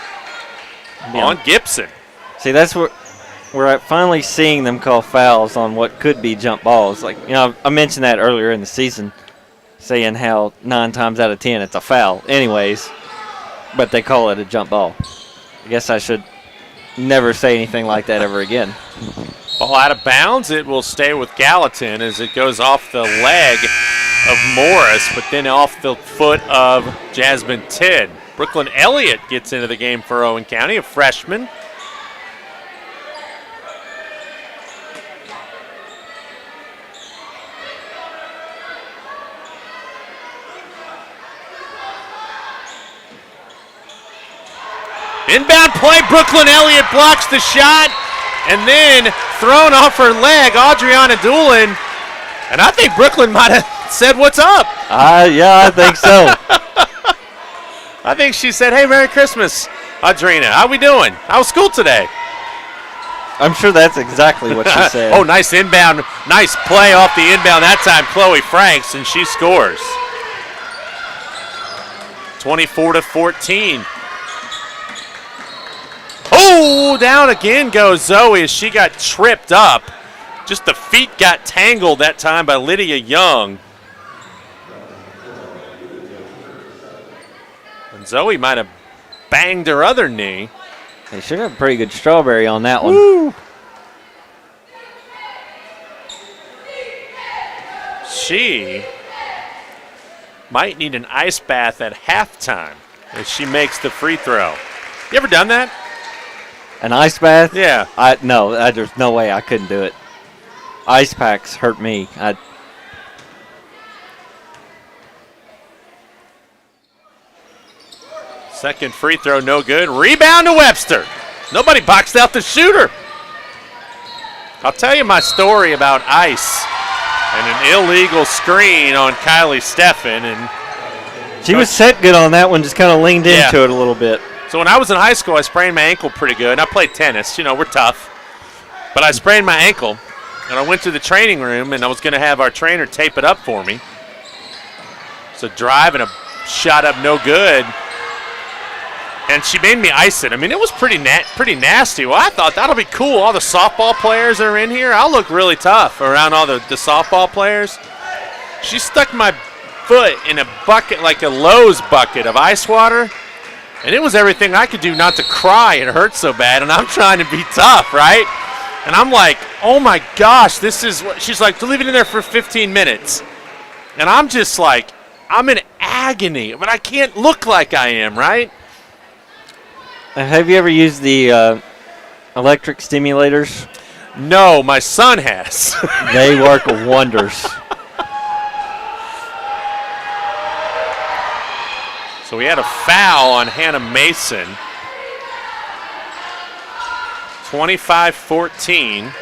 on Gibson. See, that's where we're finally seeing them call fouls on what could be jump balls. I mentioned that earlier in the season, saying how 9 times out of 10 it's a foul anyways, but they call it a jump ball. I guess I should never say anything like that ever again. Ball out of bounds. It will stay with Gallatin as it goes off the leg of Morris, but then off the foot of Jasmine Tidd. Brooklyn Elliott gets into the game for Owen County, a freshman. Inbound play, Brooklyn Elliott blocks the shot, and then thrown off her leg, Adriana Doolin. And I think Brooklyn might have said, "What's up?" Yeah, I think so. I think she said, "Hey, Merry Christmas, Adriana. How we doing? How was school today?" I'm sure that's exactly what she said. Oh, nice inbound. Nice play off the inbound that time, Chloe Franks, and she scores. 24-14. Oh, down again goes Zoe as she got tripped up. Just the feet got tangled that time by Lydia Young. And Zoe might have banged her other knee. They should have a pretty good strawberry on that one. Woo. She might need an ice bath at halftime as she makes the free throw. You ever done that? An ice bath? Yeah. No, there's no way I couldn't do it. Ice packs hurt me. Second free throw, no good. Rebound to Webster. Nobody boxed out the shooter. I'll tell you my story about ice and an illegal screen on Kylie Steffen. And she was set good on that one, just kind of leaned into it a little bit. So when I was in high school, I sprained my ankle pretty good. And I played tennis. We're tough. But I sprained my ankle, and I went to the training room, and I was going to have our trainer tape it up for me. So drive and a shot up no good. And she made me ice it. I mean, it was pretty nasty. Well, I thought that'll be cool. All the softball players are in here. I'll look really tough around all the softball players. She stuck my foot in a bucket, like a Lowe's bucket of ice water. And it was everything I could do not to cry. It hurt so bad, and I'm trying to be tough, right? And I'm like, oh my gosh, this is what she's like, to leave it in there for 15 minutes. And I'm just like, I'm in agony, but I can't look like I am, right? Have you ever used the electric stimulators? No, my son has. They work wonders. So we had a foul on Hannah Mason. 25-14.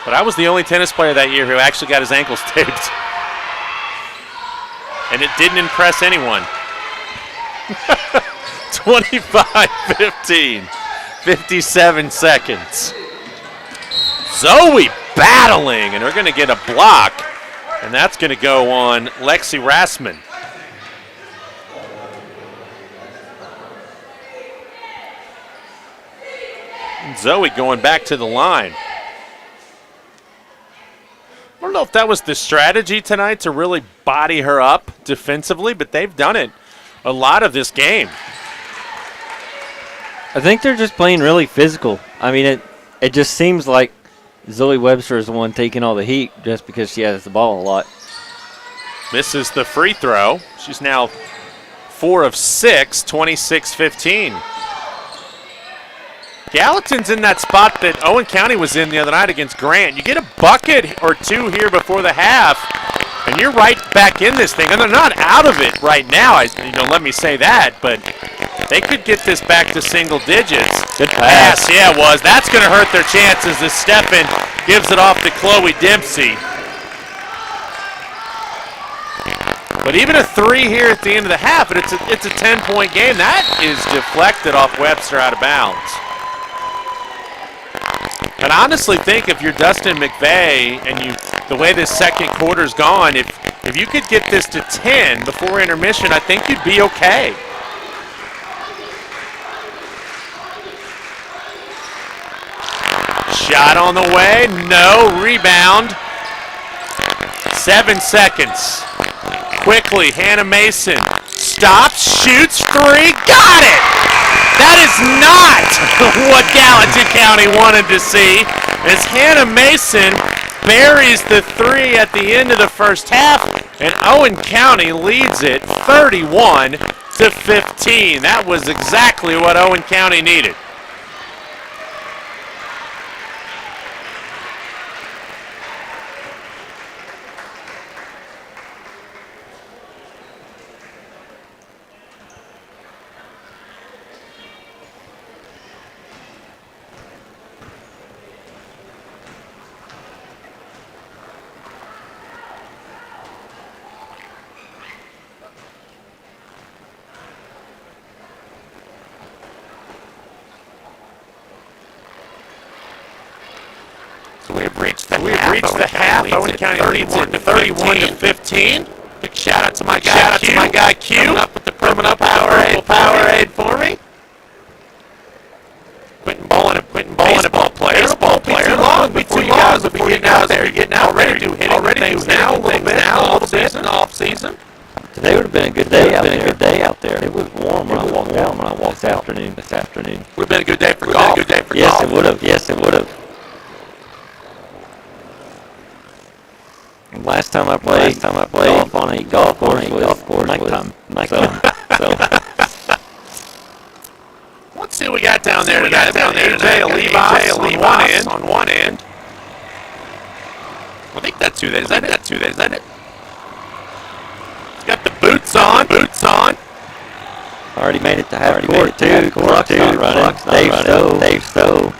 But I was the only tennis player that year who actually got his ankles taped. And it didn't impress anyone. 25-15. 57 seconds. Zoe battling, and they're going to get a block. And that's going to go on Lexi Rassman. Zoe going back to the line. don't know if that was the strategy tonight to really body her up defensively, but they've done it a lot of this game. I think they're just playing really physical. I mean, it just seems like Zoe Webster is the one taking all the heat just because she has the ball a lot. Misses the free throw. She's now 4 of 6, 26-15. Gallatin's in that spot that Owen County was in the other night against Grant. You get a bucket or two here before the half, and you're right back in this thing. And they're not out of it right now. Let me say that, but they could get this back to single digits. Good pass. Yeah, it was. That's going to hurt their chances as Steffen gives it off to Chloe Dempsey. But even a 3 here at the end of the half, but it's a 10-point game. That is deflected off Webster out of bounds. And I honestly think if you're Dustin McVeigh and the way this second quarter's gone, if you could get this to 10 before intermission, I think you'd be okay. Shot on the way, no, rebound. 7 seconds. Quickly, Hannah Mason stops, shoots, 3, got it! That is not what Gallatin County wanted to see, as Hannah Mason buries the 3 at the end of the first half, and Owen County leads it 31-15. That was exactly what Owen County needed. Reached the half. Owen County leads it 31-15. Big shout out to my guy Q. Coming up Powerade for me. Quitting bowling baseball players. Too long before you guys getting out there. You're getting out ready to hit things now a little bit off season. Today would have been a good day out there. It was warm when I walked out this afternoon. Would have been a good day for golf. Yes, it would have. Last time I played golf on a golf course was nighttime. So. Let's see what we got down there tonight. AJ Olivas on one end. I think that's who that is. That it? He's got the boots on. Already made it to half court, too. Clock's not running. Dave Stowe.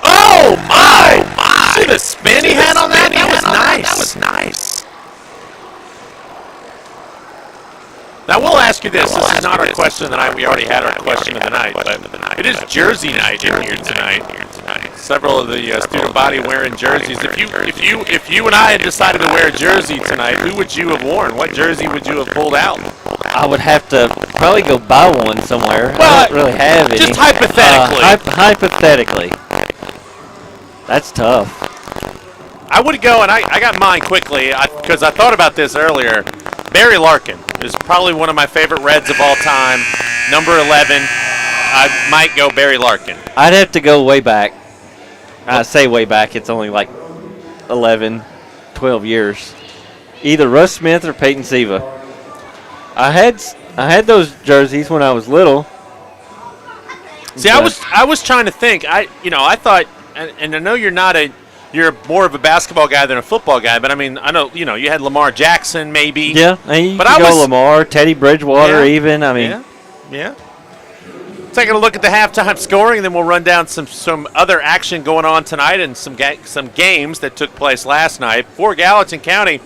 Oh my! See the spin he had on that? That was nice. Now we'll ask you this. This is not our question of the night. We already had our question of the night, but it is jersey night in here tonight. Several of the student body wearing jerseys. If you and I had decided to wear a jersey tonight, who would you have worn? What jersey would you have pulled out? I would have to probably go buy one somewhere. Well, I don't really have any. Just hypothetically. Hypothetically. That's tough. I would go, and I got mine quickly because I thought about this earlier. Barry Larkin is probably one of my favorite Reds of all time. Number 11. I might go Barry Larkin. I'd have to go way back. I say way back. It's only like 11, 12 years. Either Russ Smith or Peyton Siva. I had those jerseys when I was little. See, I was trying to think. I thought, and I know you're more of a basketball guy than a football guy, but I mean, I know, you had Lamar Jackson maybe. Yeah, and I was Lamar, Teddy Bridgewater even. I mean, yeah. Taking a look at the halftime scoring, and then we'll run down some other action going on tonight and some games that took place last night. For Gallatin County,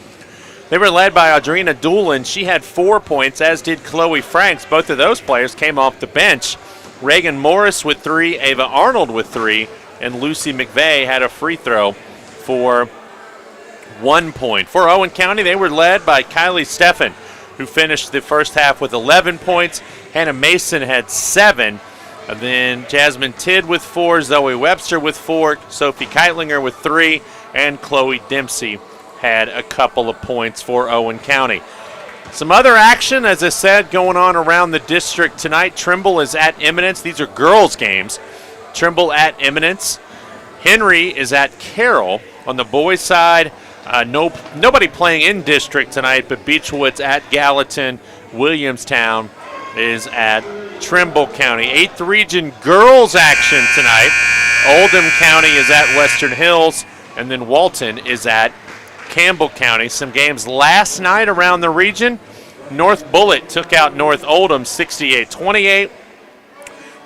they were led by Audrina Doolin. She had 4 points, as did Chloe Franks. Both of those players came off the bench. Reagan Morris with 3, Ava Arnold with 3, and Lucy McVeigh had a free throw for 1 point. For Owen County, they were led by Kylie Steffen, who finished the first half with 11 points. Hannah Mason had 7. And then Jasmine Tidd with 4, Zoe Webster with 4, Sophie Keitlinger with 3, and Chloe Dempsey had a couple of points for Owen County. Some other action, as I said, going on around the district tonight. Trimble is at Eminence. These are girls' games. Trimble at Eminence. Henry is at Carroll. On the boys' side, nobody playing in district tonight, but Beechwood's at Gallatin. Williamstown is at Trimble County. 8th Region girls action tonight. Oldham County is at Western Hills, and then Walton is at Campbell County. Some games last night around the region. North Bullitt took out North Oldham 68-28.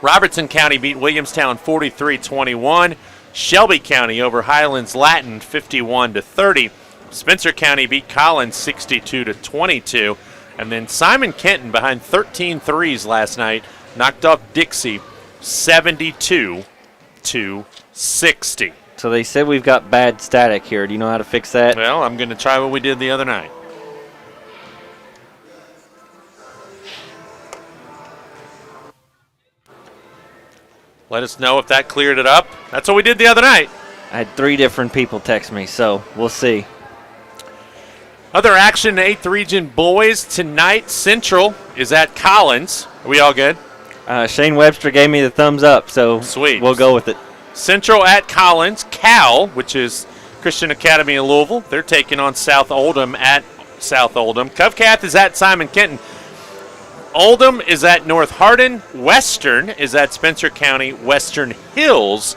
Robertson County beat Williamstown 43-21. Shelby County over Highlands Latin 51-30. Spencer County beat Collins 62-22. And then Simon Kenton behind 13 threes last night knocked off Dixie 72-60. So they said we've got bad static here. Do you know how to fix that? Well, I'm going to try what we did the other night. Let us know if that cleared it up. That's what we did the other night. I had 3 different people text me, so we'll see. Other action, 8th Region boys tonight. Central is at Collins. Are we all good? Shane Webster gave me the thumbs up, so sweet. We'll go with it. Central at Collins. Cal, which is Christian Academy of Louisville, they're taking on South Oldham at South Oldham. Covcath is at Simon Kenton. Oldham is at North Hardin. Western is at Spencer County. Western Hills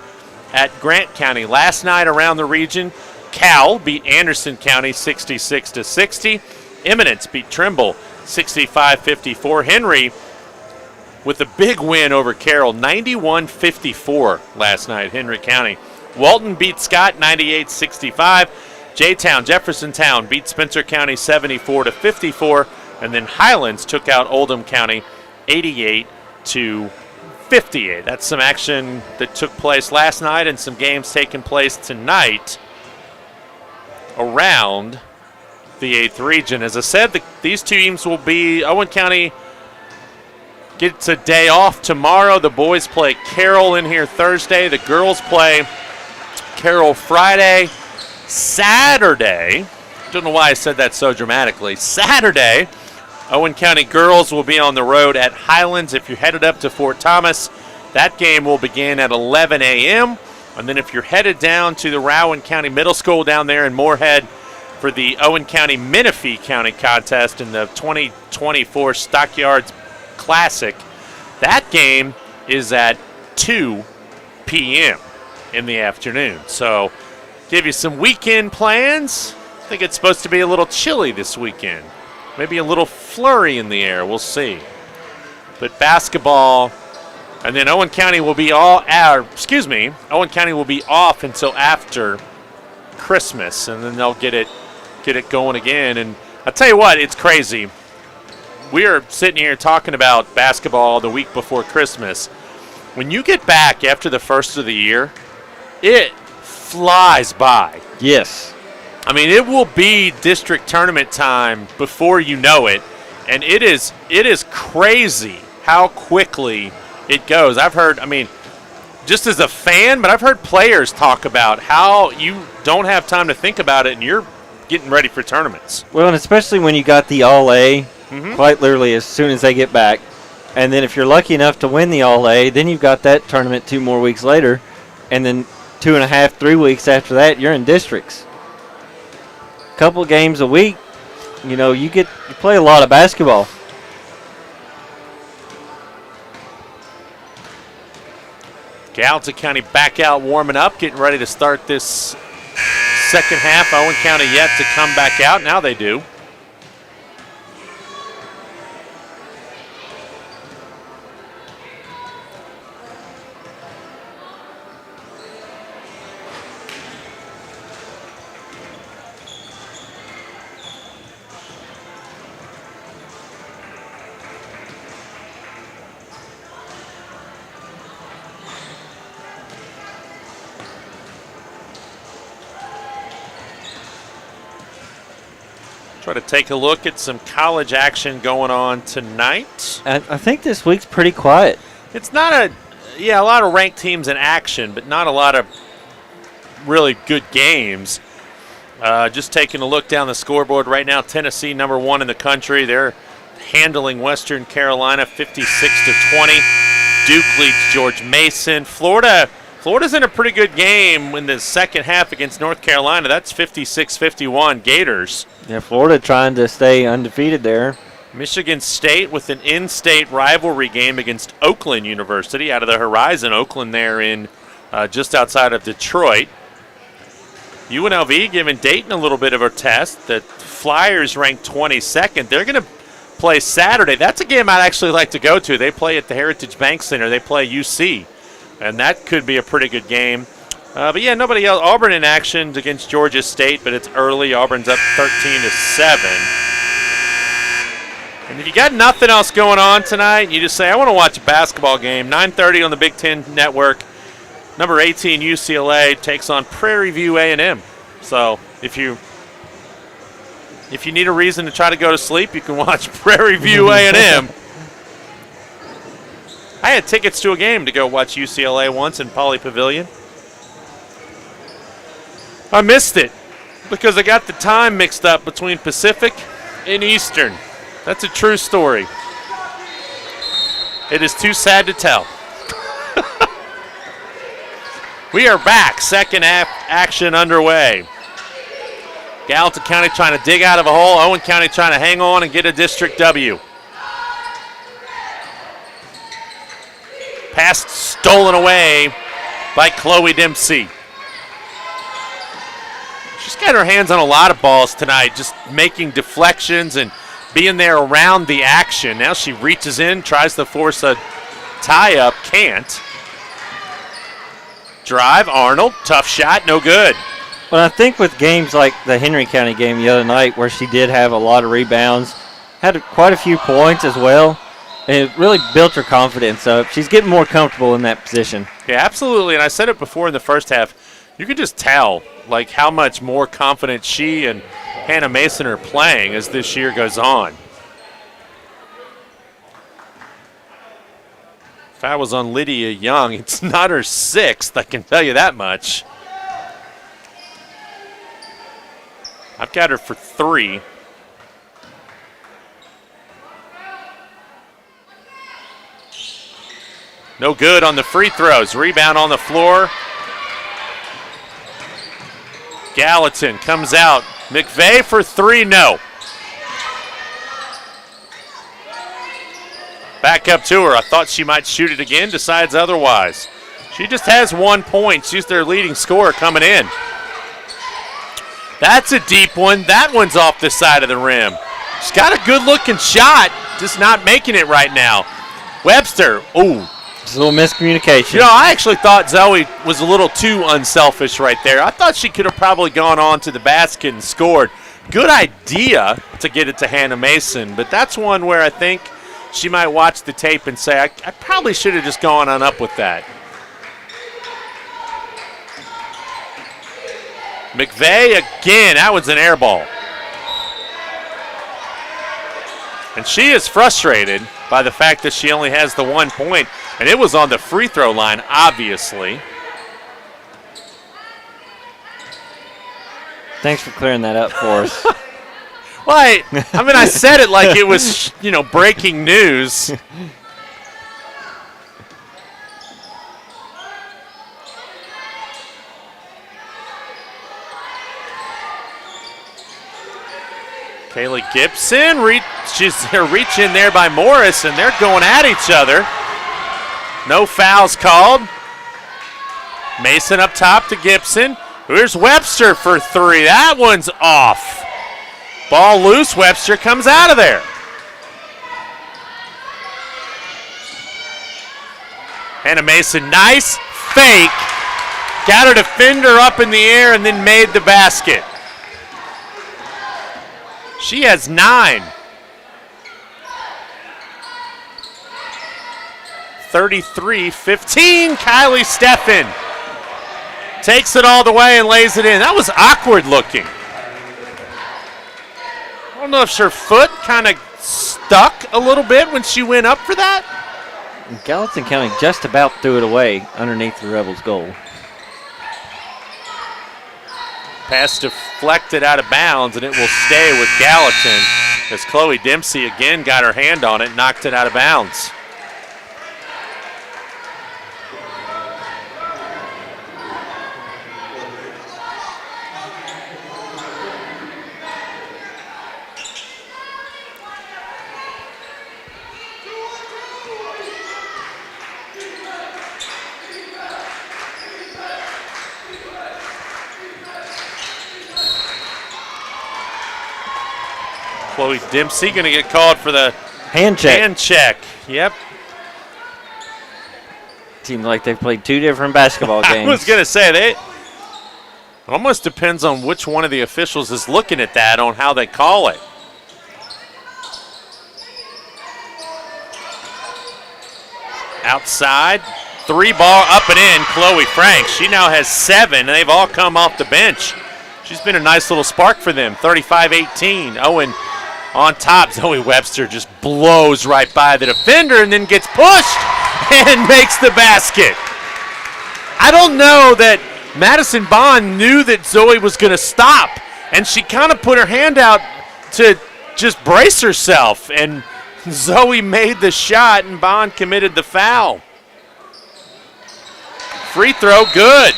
at Grant County. Last night around the region, Cal beat Anderson County 66-60. Eminence beat Trimble 65-54. Henry with a big win over Carroll, 91-54 last night, Henry County. Walton beat Scott 98-65. J-Town, Jeffersontown beat Spencer County 74-54. And then Highlands took out Oldham County 88-58. That's some action that took place last night and some games taking place tonight around the 8th Region. As I said, these two teams will be Owen County gets a day off tomorrow. The boys play Carroll in here Thursday. The girls play Carroll Friday. Saturday, don't know why I said that so dramatically. Saturday, Owen County girls will be on the road at Highlands. If you're headed up to Fort Thomas, that game will begin at 11 a.m. And then if you're headed down to the Rowan County Middle School down there in Moorhead for the Owen County Menifee County contest in the 2024 Stockyards Classic, that game is at 2 p.m. in the afternoon. So give you some weekend plans. I think it's supposed to be a little chilly this weekend. Maybe a little flurry in the air. We'll see. But basketball, and then Owen County will be Owen County will be off until after Christmas, and then they'll get it going again. And I'll tell you what, it's crazy. We are sitting here talking about basketball the week before Christmas. When you get back after the first of the year, it flies by. Yes. I mean, it will be district tournament time before you know it, and it is crazy how quickly it goes. I've heard, just as a fan, but I've heard players talk about how you don't have time to think about it, and you're getting ready for tournaments. Well, and especially when you got the All-A, quite literally as soon as they get back, and then if you're lucky enough to win the All-A, then you've got that tournament 2 more weeks later, and then 2.5, 3 weeks after that, you're in districts. Couple games a week, you play a lot of basketball. Gallatin County back out warming up, getting ready to start this second half. Owen County yet to come back out. Now they do. Try to take a look at some college action going on tonight. I think this week's pretty quiet. It's not a lot of ranked teams in action, but not a lot of really good games. Just taking a look down the scoreboard right now, Tennessee number 1 in the country. They're handling Western Carolina 56-20. Duke leads George Mason. Florida's in a pretty good game in the second half against North Carolina. That's 56-51 Gators. Yeah, Florida trying to stay undefeated there. Michigan State with an in-state rivalry game against Oakland University out of the Horizon. Oakland there in just outside of Detroit. UNLV giving Dayton a little bit of a test. The Flyers ranked 22nd. They're going to play Saturday. That's a game I'd actually like to go to. They play at the Heritage Bank Center. They play UC, and that could be a pretty good game. But yeah, nobody else. Auburn in action against Georgia State, but it's early. Auburn's up 13-7. And if you got nothing else going on tonight, you just say, I want to watch a basketball game. 9:30 on the Big Ten Network. Number 18 UCLA takes on Prairie View A&M. So if you need a reason to try to go to sleep, you can watch Prairie View A&M. I had tickets to a game to go watch UCLA once in Pauley Pavilion. I missed it because I got the time mixed up between Pacific and Eastern. That's a true story. It is too sad to tell. We are back. Second half action underway. Gallatin County trying to dig out of a hole. Owen County trying to hang on and get a district W. Pass stolen away by Chloe Dempsey. She's got her hands on a lot of balls tonight, just making deflections and being there around the action. Now she reaches in, tries to force a tie-up, can't. Drive, Arnold, tough shot, no good. But I think with games like the Henry County game the other night where she did have a lot of rebounds, had quite a few points as well, and it really built her confidence up. She's getting more comfortable in that position. Yeah, absolutely, and I said it before in the first half, you could just tell like how much more confident she and Hannah Mason are playing as this year goes on. If I was on Lydia Young, it's not her 6th, I can tell you that much. I've got her for 3. No good on the free throws. Rebound on the floor. Gallatin comes out. McVeigh for 3, no. Back up to her. I thought she might shoot it again, decides otherwise. She just has 1 point. She's their leading scorer coming in. That's a deep one. That one's off the side of the rim. She's got a good-looking shot, just not making it right now. Webster, ooh. Just a little miscommunication. You know, I actually thought Zoe was a little too unselfish right there. I thought she could have probably gone on to the basket and scored. Good idea to get it to Hannah Mason, but that's one where I think she might watch the tape and say, I probably should have just gone on up with that. McVeigh again. That was an air ball. And she is frustrated by the fact that she only has the 1 point, and it was on the free throw line, obviously. Thanks for clearing that up for us. Well, I said it like it was, breaking news. Kaylee Gibson, she's reaching there by Morris, and they're going at each other. No fouls called. Mason up top to Gibson. Here's Webster for 3. That one's off. Ball loose. Webster comes out of there. Hannah Mason, nice fake. Got her defender up in the air and then made the basket. She has 9. 33-15. Kylie Steffen takes it all the way and lays it in. That was awkward looking. I don't know if her foot kind of stuck a little bit when she went up for that. Gallatin County just about threw it away underneath the Rebels' goal. Pass deflected out of bounds, and it will stay with Gallatin as Chloe Dempsey again got her hand on it, knocked it out of bounds. Chloe Dempsey going to get called for the hand check. Hand check. Yep. Seems like they've played two different basketball games. I was going to say, it almost depends on which one of the officials is looking at that on how they call it. Outside, 3-ball up and in, Chloe Franks. She now has 7, and they've all come off the bench. She's been a nice little spark for them, 35-18. Owen on top. Zoe Webster just blows right by the defender and then gets pushed and makes the basket. I don't know that Madison Bond knew that Zoe was going to stop, and she kind of put her hand out to just brace herself, and Zoe made the shot, and Bond committed the foul. Free throw, good.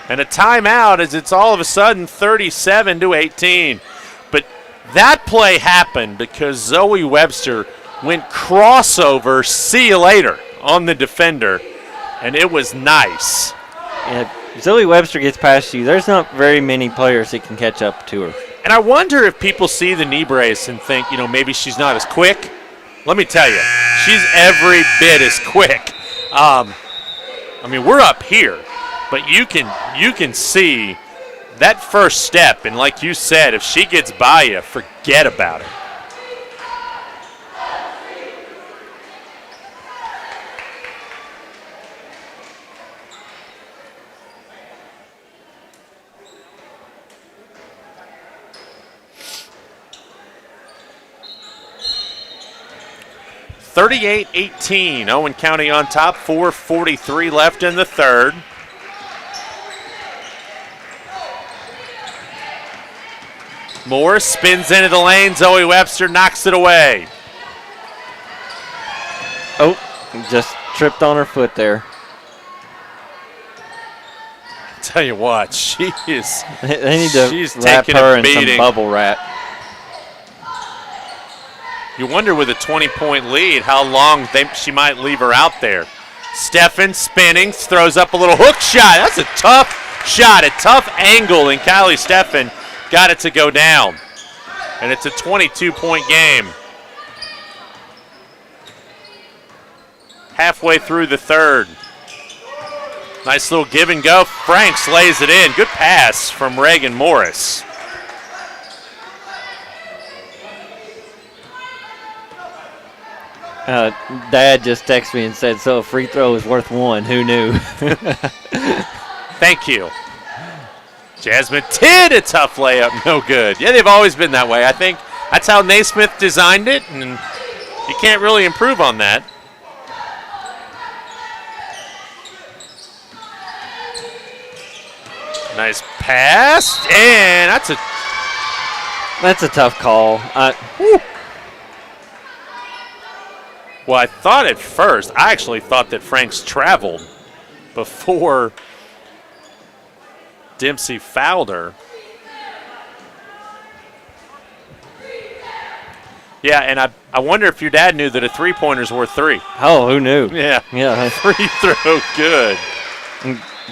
And a timeout as it's all of a sudden 37-18. But that play happened because Zoe Webster went crossover, see you later, on the defender, and it was nice. Yeah, Zoe Webster gets past you. There's not very many players that can catch up to her. And I wonder if people see the knee brace and think, maybe she's not as quick. Let me tell you, she's every bit as quick. We're up here. But you can see that first step, and like you said, if she gets by you, forget about it. (38-18). Owen County on top. 4:43 left in the third. Morris spins into the lane. Zoe Webster knocks it away. Oh, just tripped on her foot there. Tell you what, she is. They need to she's wrap taking her a in beating. some bubble wrap. You wonder with a 20-point lead how long she might leave her out there. Steffen spinning, throws up a little hook shot. That's a tough shot, a tough angle, and Kylie Steffen got it to go down. And it's a 22-point game. Halfway through the third. Nice little give and go. Franks lays it in. Good pass from Reagan Morris. Dad just texted me and said, so a free throw is worth 1. Who knew? Thank you. Jasmine did a tough layup. No good. Yeah, they've always been that way. I think that's how Naismith designed it, and you can't really improve on that. Nice pass, and that's a tough call. Well, I thought at first, I actually thought that Franks traveled before Dempsey fouled her. Yeah, and I wonder if your dad knew that a three-pointer's worth 3. Oh, who knew? Yeah. Yeah. Free throw, good.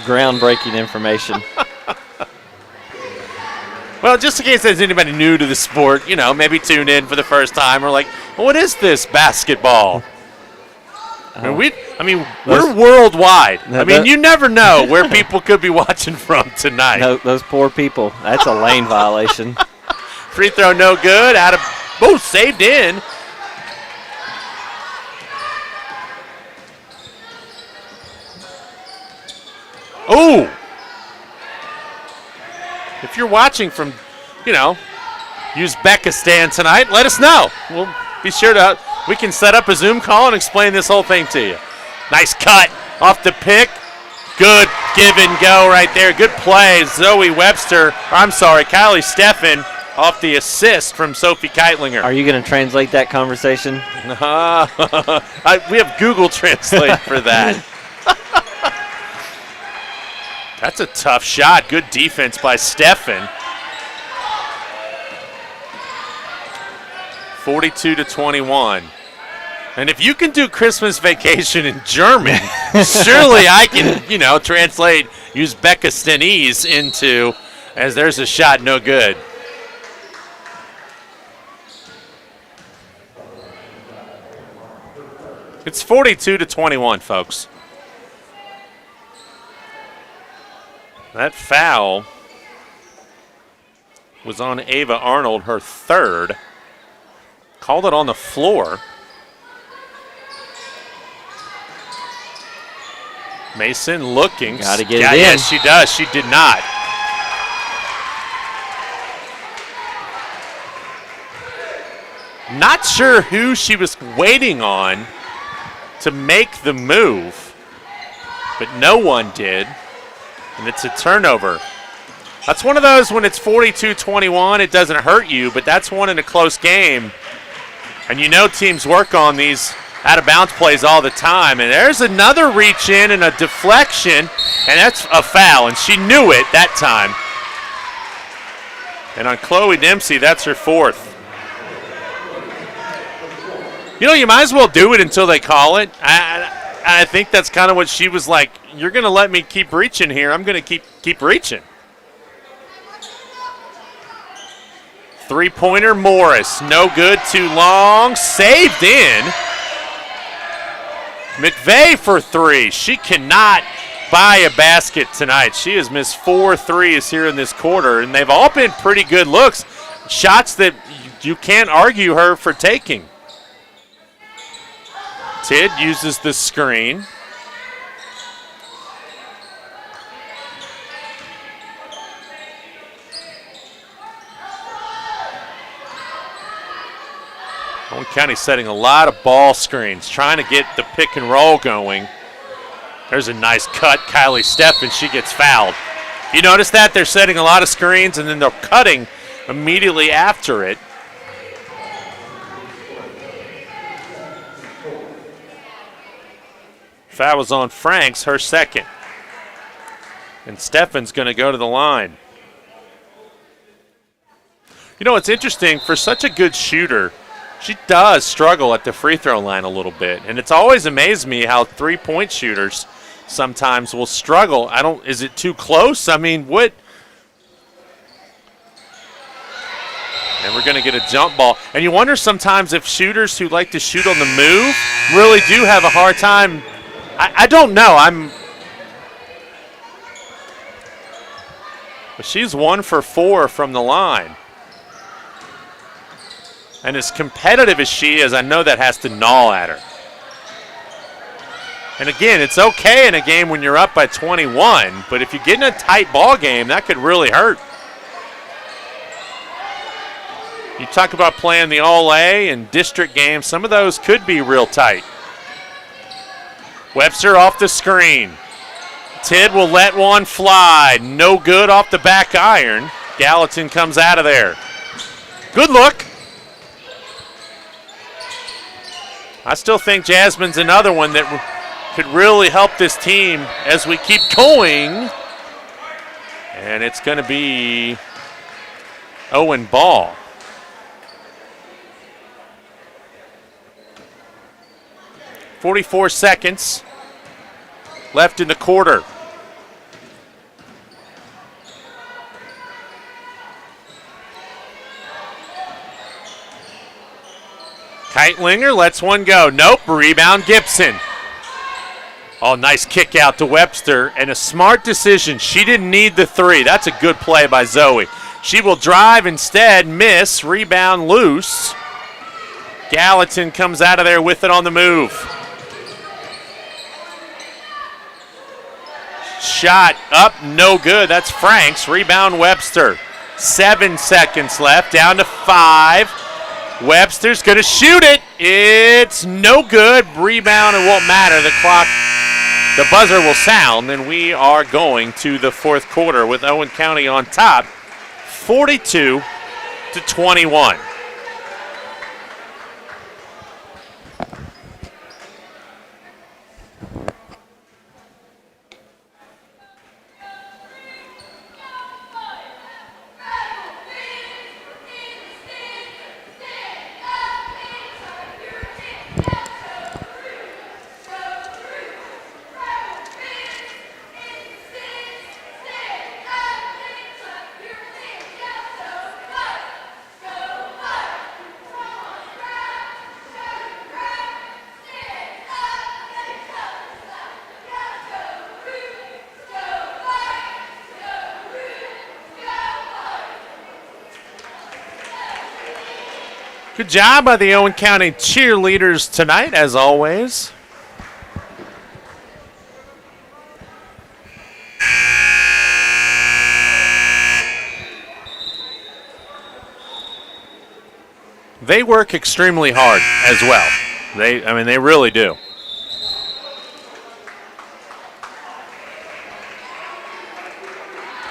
Groundbreaking information. Well, just in case there's anybody new to the sport, maybe tuned in for the first time or like, well, what is this basketball? We're worldwide. You never know where people could be watching from tonight. No, those poor people. That's a lane violation. Free throw, no good. Saved in. Oh! If you're watching from, Uzbekistan tonight, let us know. We'll be sure to We can set up a Zoom call and explain this whole thing to you. Nice cut off the pick. Good give and go right there. Good play. Kylie Steffen off the assist from Sophie Keitlinger. Are you going to translate that conversation? We have Google Translate for that. That's a tough shot. Good defense by Steffen. 42-21. And if you can do Christmas Vacation in German, surely I can, translate Uzbekistanese into, as there's a shot, no good. It's 42-21, folks. That foul was on Ava Arnold, her third. Called it on the floor. Mason looking. Got to get it in. Yes, she does. She did not. Not sure who she was waiting on to make the move, but no one did, and it's a turnover. That's one of those when it's 42-21, it doesn't hurt you, but that's one in a close game. And teams work on these out-of-bounds plays all the time. And there's another reach in and a deflection, and that's a foul, and she knew it that time. And on Chloe Dempsey, that's her fourth. You might as well do it until they call it. I think that's kind of what she was like. You're going to let me keep reaching here. I'm going to keep reaching. Three-pointer Morris. No good, too long. Saved in. McVeigh for three. She cannot buy a basket tonight. She has missed 4 threes here in this quarter, and they've all been pretty good looks. Shots that you can't argue her for taking. Tidd uses the screen. Owen County setting a lot of ball screens, trying to get the pick and roll going. There's a nice cut. Kylie Steffen, she gets fouled. You notice that? They're setting a lot of screens and then they're cutting immediately after it. Foul was on Franks, her second. And Steffen's going to go to the line. It's interesting. For such a good shooter, she does struggle at the free throw line a little bit. And it's always amazed me how three-point shooters sometimes will struggle. Is it too close? What? And we're going to get a jump ball. And you wonder sometimes if shooters who like to shoot on the move really do have a hard time. I don't know. But she's 1 for 4 from the line. And as competitive as she is, I know that has to gnaw at her. And again, it's okay in a game when you're up by 21, but if you get in a tight ball game, that could really hurt. You talk about playing the All-A and district games, some of those could be real tight. Webster off the screen. Tidd will let one fly. No good off the back iron. Gallatin comes out of there. Good look. I still think Jasmine's another one that could really help this team as we keep going. And it's going to be Owen ball. .44 seconds left in the quarter. Keitlinger lets one go. Nope, rebound Gibson. Oh, nice kick out to Webster, and a smart decision. She didn't need the three. That's a good play by Zoe. She will drive instead, miss, rebound loose. Gallatin comes out of there with it on the move. Shot up, no good. That's Franks. Rebound Webster. 7 seconds left, down to 5. Webster's going to shoot it. It's no good. Rebound, it won't matter. The buzzer will sound, and we are going to the fourth quarter with Owen County on top, 42-21. Good job by the Owen County cheerleaders tonight, as always. They work extremely hard as well. They really do.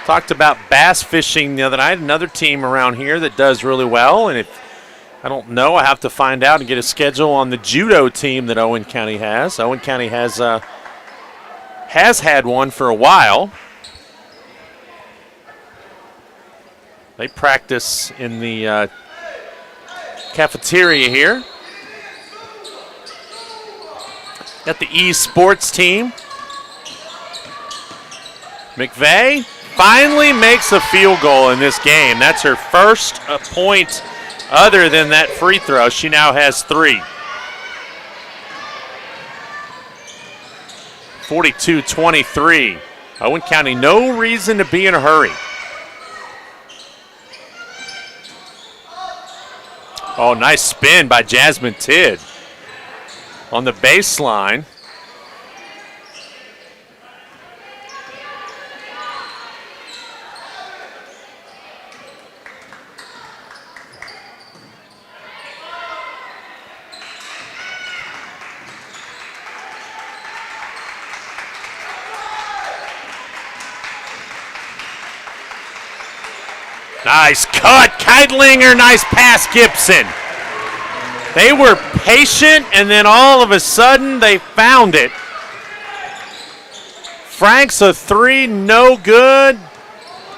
Talked about bass fishing the other night, another team around here that does really well, and I don't know. I have to find out and get a schedule on the judo team that Owen County has. Owen County has had one for a while. They practice in the cafeteria here. Got the esports team. McVeigh finally makes a field goal in this game. That's her first point other than that free throw. She now has 3. 42-23. Owen County, no reason to be in a hurry. Oh, nice spin by Jasmine Tidd on the baseline. Nice cut, Keitlinger, nice pass, Gibson. They were patient, and then all of a sudden they found it. Franks a 3, no good.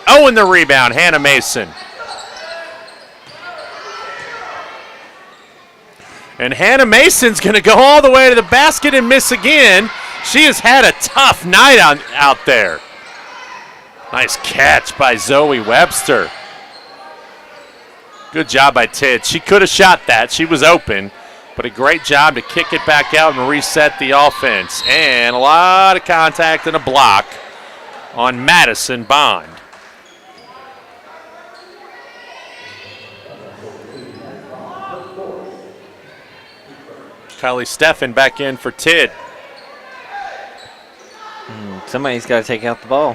Owen the rebound, Hannah Mason. And Hannah Mason's going to go all the way to the basket and miss again. She has had a tough night out there. Nice catch by Zoe Webster. Good job by Tidd. She could have shot that. She was open, but a great job to kick it back out and reset the offense. And a lot of contact and a block on Madison Bond. Kylie Steffen back in for Tidd. Somebody's got to take out the ball.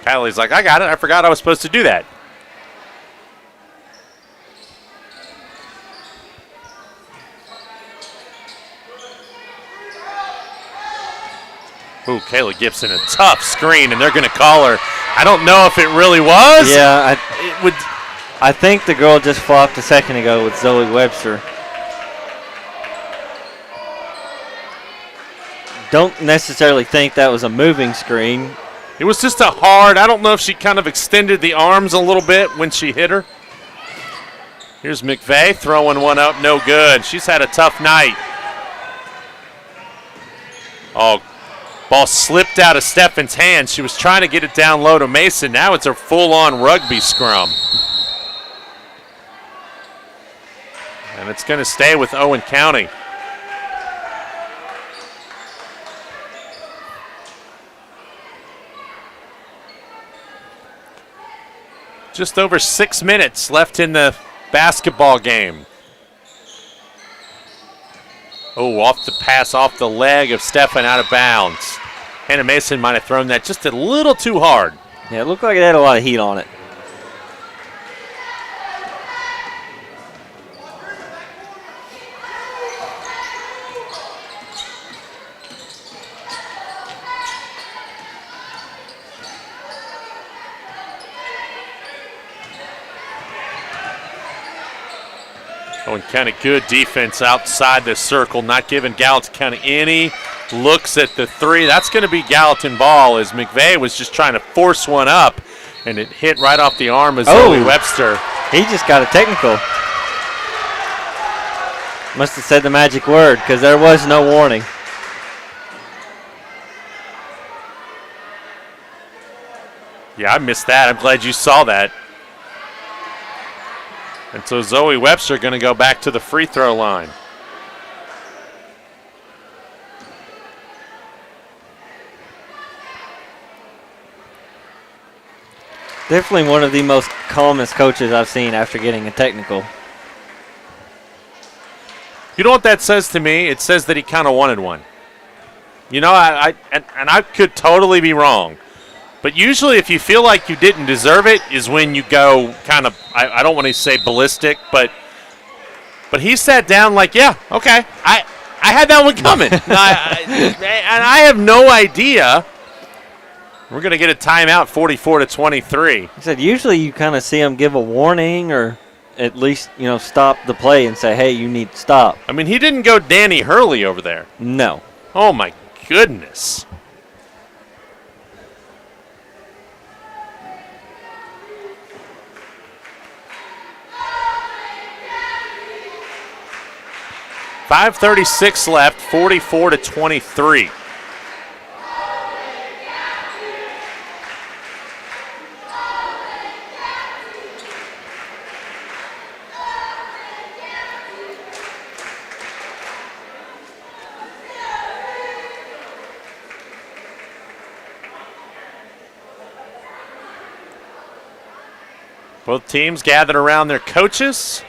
Kylie's like, I got it. I forgot I was supposed to do that. Ooh, Kayla Gibson, a tough screen, and they're going to call her. I don't know if it really was. Yeah, I think the girl just flopped a second ago with Zoe Webster. Don't necessarily think that was a moving screen. It was just a hard, I don't know if she kind of extended the arms a little bit when she hit her. Here's McVeigh throwing one up, no good. She's had a tough night. Oh, ball slipped out of Steffen's hand. She was trying to get it down low to Mason. Now it's a full-on rugby scrum. And it's going to stay with Owen County. Just over 6 minutes left in the basketball game. Oh, off the pass, off the leg of Steffen, out of bounds. Hannah Mason might have thrown that just a little too hard. Yeah, it looked like it had a lot of heat on it. Owen County, good defense outside the circle, not giving Gallatin County any looks at the three. That's going to be Gallatin ball as McVeigh was just trying to force one up, and it hit right off the arm of Zoe Webster. He just got a technical. Must have said the magic word because there was no warning. Yeah, I missed that. I'm glad you saw that. And so Zoe Webster going to go back to the free throw line. Definitely one of the most calmest coaches I've seen after getting a technical. You know what that says to me? It says that he kind of wanted one. You know, I could totally be wrong. But usually if you feel like you didn't deserve it is when you go kind of, I don't want to say ballistic, but he sat down like, yeah, okay, I had that one coming. And I have no idea. We're going to get a timeout, 44-23. He said usually you kind of see him give a warning or at least, stop the play and say, hey, you need to stop. I mean, he didn't go Danny Hurley over there. No. Oh, my goodness. .536 left, 44-23. Both teams gathered around their coaches,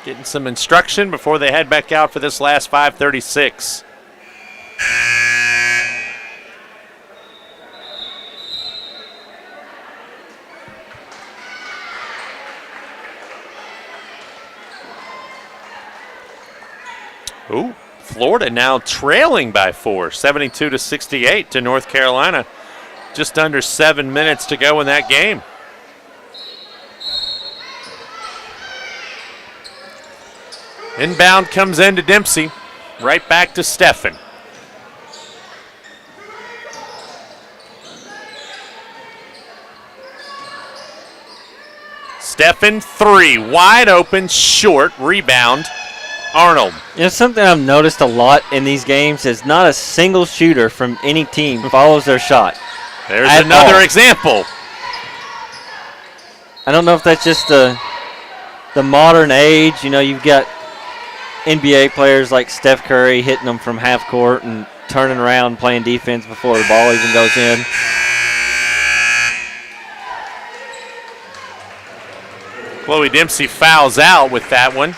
getting some instruction before they head back out for this last .536. Ooh, Florida now trailing by 4, 72-68 to North Carolina. Just under 7 minutes to go in that game. Inbound comes into Dempsey. Right back to Steffen. Steffen, three. Wide open, short. Rebound. Arnold. Something I've noticed a lot in these games is not a single shooter from any team follows their shot. There's another example. I don't know if that's just the modern age. You've got NBA players like Steph Curry hitting them from half court and turning around playing defense before the ball even goes in. Chloe Dempsey fouls out with that one.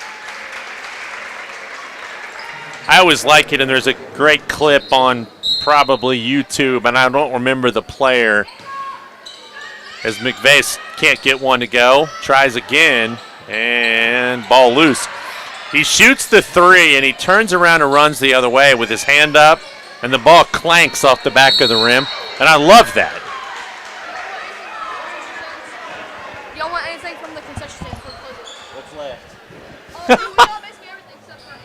I always like it, and there's a great clip on probably YouTube, and I don't remember the player, as McVeigh can't get one to go. Tries again, and ball loose. He shoots the three, and he turns around and runs the other way with his hand up, and the ball clanks off the back of the rim, and I love that. Y'all want anything from the concession stand before we close it? What's left? Basically everything except for...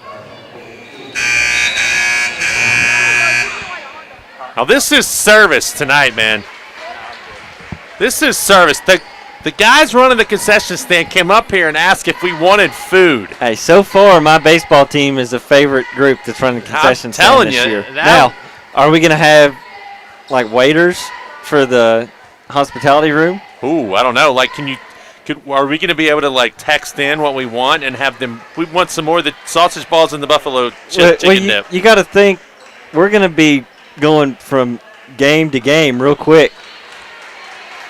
Now this is service tonight, man. This is service. The guys running the concession stand came up here and asked if we wanted food. Hey, so far my baseball team is a favorite group that's running the concession stand this year. Now, are we going to have like waiters for the hospitality room? Ooh, I don't know. Like, are we going to be able to like text in what we want and have them? We want some more of the sausage balls and the buffalo chicken dip. You got to think we're going to be going from game to game real quick.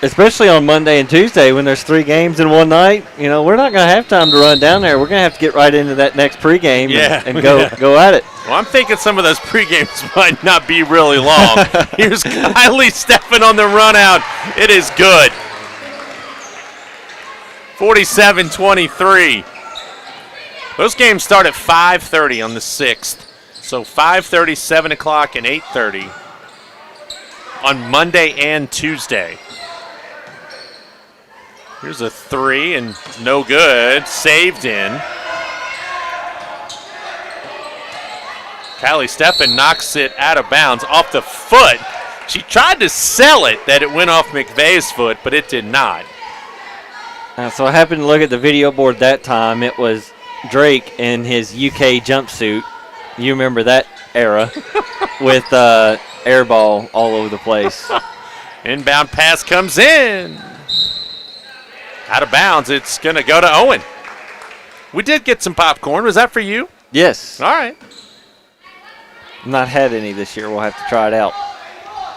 Especially on Monday and Tuesday when there's 3 games in one night, we're not going to have time to run down there. We're going to have to get right into that next pregame and go at it. Well, I'm thinking some of those pregames might not be really long. Here's Kylie Steffen on the run out. It is good. 47-23. Those games start at 5:30 on the 6th. So 5:30, 7 o'clock, and 8:30 on Monday and Tuesday. Here's a three and no good. Saved in. Kylie Steffen knocks it out of bounds off the foot. She tried to sell it that it went off McVeigh's foot, but it did not. So I happened to look at the video board that time. It was Drake in his UK jumpsuit. You remember that era with air ball all over the place. Inbound pass comes in. Out of bounds. It's going to go to Owen. We did get some popcorn. Was that for you? Yes. All right. Not had any this year. We'll have to try it out.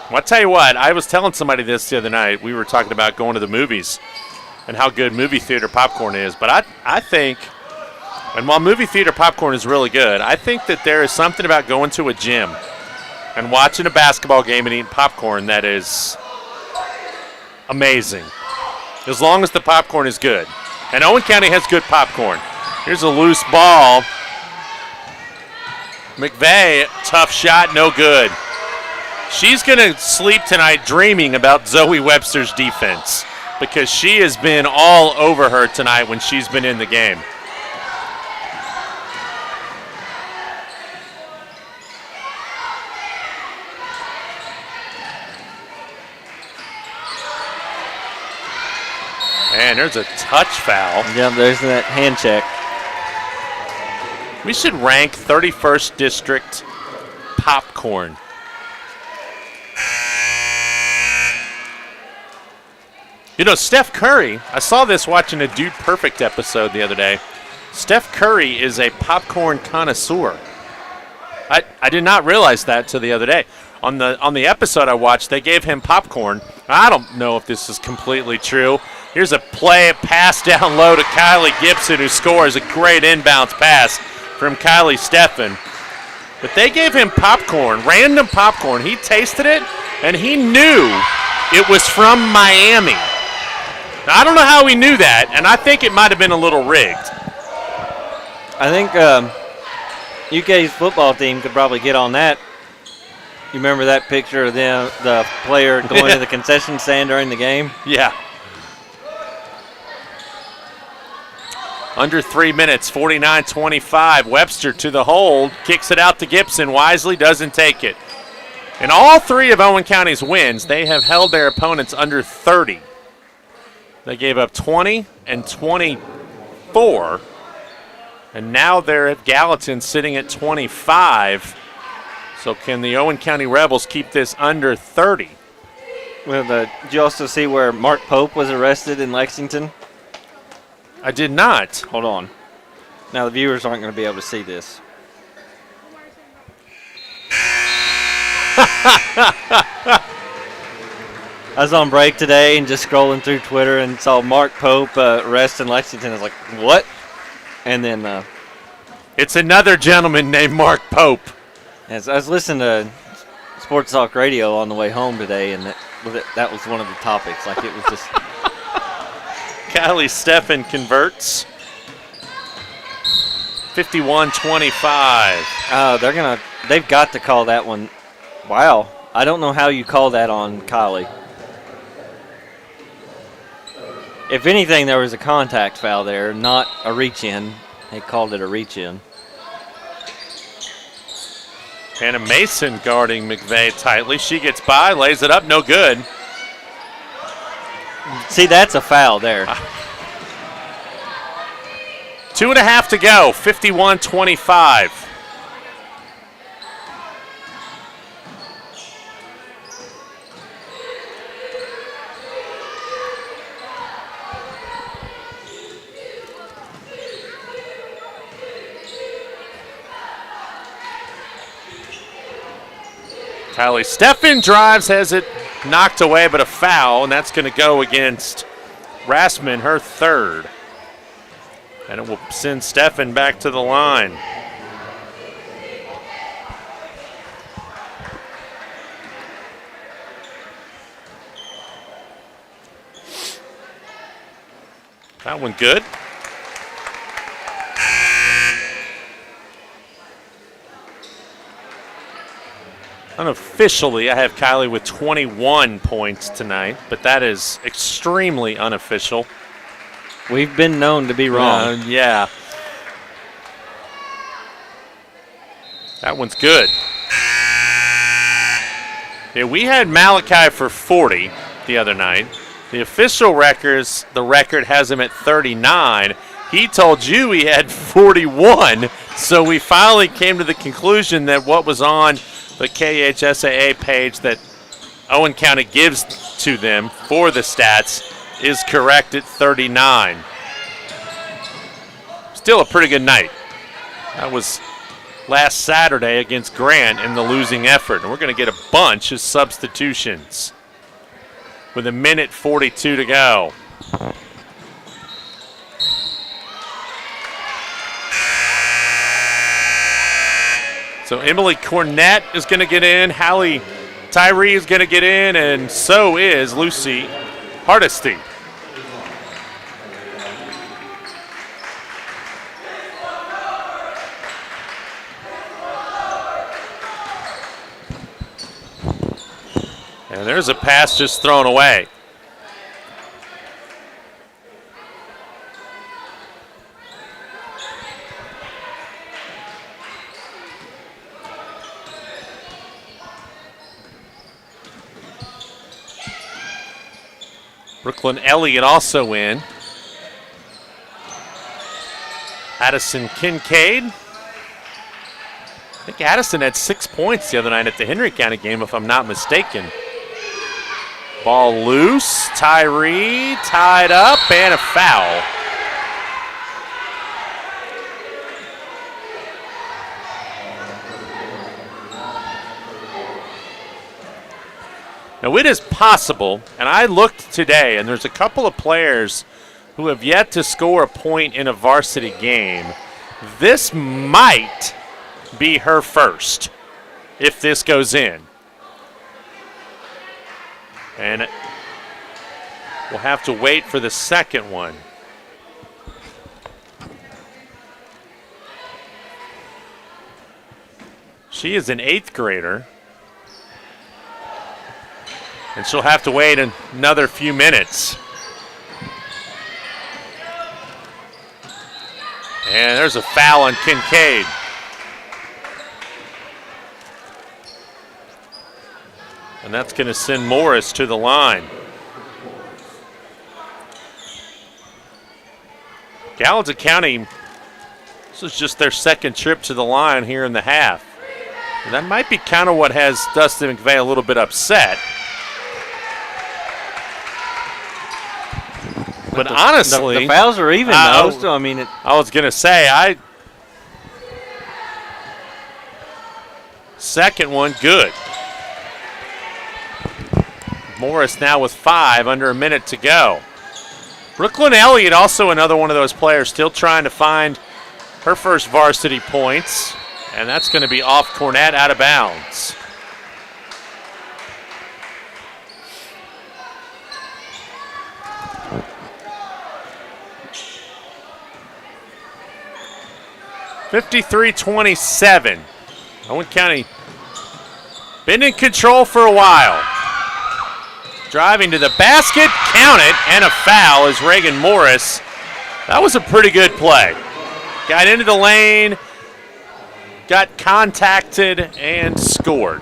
Well, I'll tell you what. I was telling somebody this the other night. We were talking about going to the movies and how good movie theater popcorn is. But I think, and while movie theater popcorn is really good, I think that there is something about going to a gym and watching a basketball game and eating popcorn that is amazing, as long as the popcorn is good. And Owen County has good popcorn. Here's a loose ball. McVeigh, tough shot, no good. She's going to sleep tonight dreaming about Zoe Webster's defense because she has been all over her tonight when she's been in the game. And there's a touch foul. Yeah, there's that hand check. We should rank 31st District popcorn. You know, Steph Curry, I saw this watching a Dude Perfect episode the other day. Steph Curry is a popcorn connoisseur. I did not realize that till the other day. On the episode I watched, they gave him popcorn. I don't know if this is completely true. Here's a pass down low to Kylie Gibson, who scores a great inbounds pass from Kylie Steffen. But they gave him popcorn, random popcorn. He tasted it, and he knew it was from Miami. Now, I don't know how he knew that, and I think it might have been a little rigged. I think UK's football team could probably get on that. You remember that picture of the player going to the concession stand during the game? Yeah. Under 3 minutes, 49-25. Webster to the hold, kicks it out to Gibson. Wisely doesn't take it. In all three of Owen County's wins, they have held their opponents under 30. They gave up 20 and 24. And now they're at Gallatin sitting at 25. So can the Owen County Rebels keep this under 30? Well, did you also see where Mark Pope was arrested in Lexington? I did not. Hold on. Now the viewers aren't going to be able to see this. I was on break today and just scrolling through Twitter and saw Mark Pope arrested in Lexington. I was like, what? And then it's another gentleman named Mark Pope. As I was listening to Sports Talk Radio on the way home today, and that was one of the topics. Like, it was just... Kylie Steffen converts. 51-25. They've got to call that one. Wow. I don't know how you call that on Kylie. If anything, there was a contact foul there, not a reach-in. They called it a reach-in. Hannah Mason guarding McVeigh tightly. She gets by, lays it up, no good. See, that's a foul there. 2.5 to go, 51-25. Kylie Steffen drives, has it knocked away, but a foul, and that's going to go against Rassman, her third. And it will send Steffen back to the line. That one good. Unofficially, I have Kylie with 21 points tonight, but that is extremely unofficial. We've been known to be wrong. Yeah. That one's good. Yeah, we had Malachi for 40 the other night. The official the record has him at 39. He told you he had 41, so we finally came to the conclusion that what was on the KHSAA page that Owen County gives to them for the stats is correct at 39. Still a pretty good night. That was last Saturday against Grant in the losing effort. And we're going to get a bunch of substitutions with 1:42 to go. So Emily Cornett is going to get in. Hallie Tyree is going to get in. And so is Lucy Hardesty. And there's a pass just thrown away. Brooklyn Elliott also in. Addison Kincaid. I think Addison had 6 points the other night at the Henry County game, if I'm not mistaken. Ball loose. Tyree tied up and a foul. Now it is possible, and I looked today, and there's a couple of players who have yet to score a point in a varsity game. This might be her first if this goes in. And we'll have to wait for the second one. She is an 8th grader. And she'll have to wait another few minutes. And there's a foul on Kincaid. And that's going to send Morris to the line. Gallatin County, this is just their second trip to the line here in the half. And that might be kind of what has Dustin McVeigh a little bit upset. But honestly, the fouls are even though. So, I mean, I was going to say, second one, good. Morris now with 5, under a minute to go. Brooklyn Elliott, also another one of those players, still trying to find her first varsity points. And that's going to be off Cornett, out of bounds. (53-27). Owen County been in control for a while. Driving to the basket, count it, and a foul is Reagan Morris. That was a pretty good play. Got into the lane, got contacted, and scored.